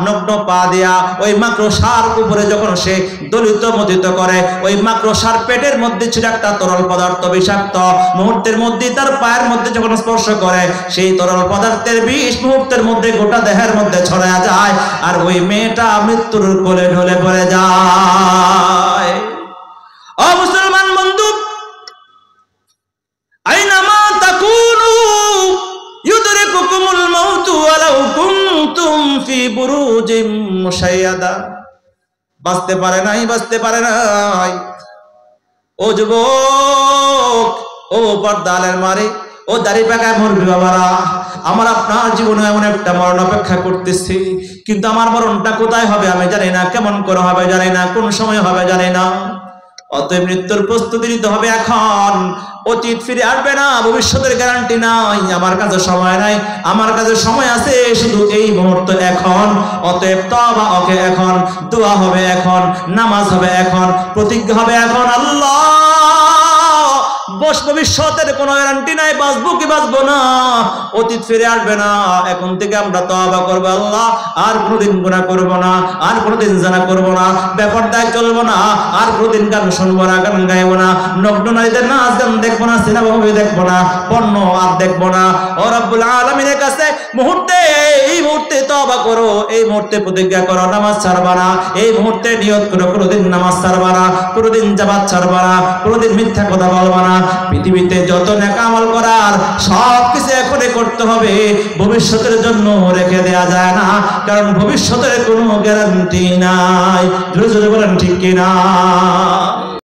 নগ্ন পা দিয়া ওই মাকড়সার উপরে যখন সে দলিত মদিত করে, ওই মাকড়সার পেটের মধ্যে ছিল একটা তরল পদার্থ বিষাক্ত। মুহূর্তের মধ্যে তার পায়ের মধ্যে যখন স্পর্শ করে, সেই তরল পদার্থের বিষ মুহূর্তের মধ্যে গোটা দেহের মধ্যে ছড়ায় যায়, আর ওই মেয়েটা মৃত্যুর কোলে ঢলে পড়ে যায়। ও মুসলমান বন্ধু, আইনামা তাকুনু ইউদরিকুকুমুল মাউতু ওয়ালাউ কুনতুম ফি বুরুজিম মুশাইয়াদা। বাঁচতে পারে নাই, বাঁচতে পারে নাই। ও যুবক, ও পর্দালের মারে, ও দাড়ি পাকায় মরবি বাবারা, আমার আপনার জীবনে এমন একটা মরণ অপেক্ষা করতেছি, কিন্তু আমার মরণটা কোথায় হবে আমি জানি না, কেমন করে হবে জানি না, কোন সময় হবে জানি না। অতএব মৃত্যুর প্রস্তুতি নিতে হবে এখন। অতীত ফিরে আসবে না, ভবিষ্যতের গ্যারান্টি নাই। আমার কাছে সময় নাই, আমার কাছে সময় আছে শুধু এই মুহূর্ত এখন। অতএব তওবা হবে এখন, দোয়া হবে এখন, নামাজ হবে এখন, প্রতিজ্ঞা হবে এখন। আল্লাহ, ভবিষ্যতের কোনো গ্যারান্টি নাই, বাঁচবো কি বাঁচবো না, অতীত ফিরে আসবে না। এখন থেকে আমরা তওবা করবো, আল্লাহ আর কোনোদিন গুনাহ করবো না, আর কোনোদিন জানা করবো না, বেপরদায় চলবো না, আর কোনোদিন গান শুনবো না, গান গাইবো না, নগ্ন নারীদের নাচ গান দেখবো না, সিনেমা মুভি দেখবো না, পণ্য আর দেখবো না। ও রব্বুল আলামিনের কাছে মুহূর্তে, এই মুহূর্তে তওবা করো, এই মুহূর্তে প্রতিজ্ঞা করো, নামাজ ছাড়বা না, এই মুহূর্তে নিয়ত করো কোনোদিন নামাজ ছাড়বা না, কোনোদিন জামাত ছাড়বা না, কোনোদিন মিথ্যা কথা বলবা না। পৃথিবীতে যত নেক আমল করার সব কিছু এখনই করতে হবে, ভবিষ্যতের জন্য রেখে দেয়া যায় না, কারণ ভবিষ্যতের কোনো গ্যারান্টি নাই। জোরে জোরে বলেন ঠিক কিনা?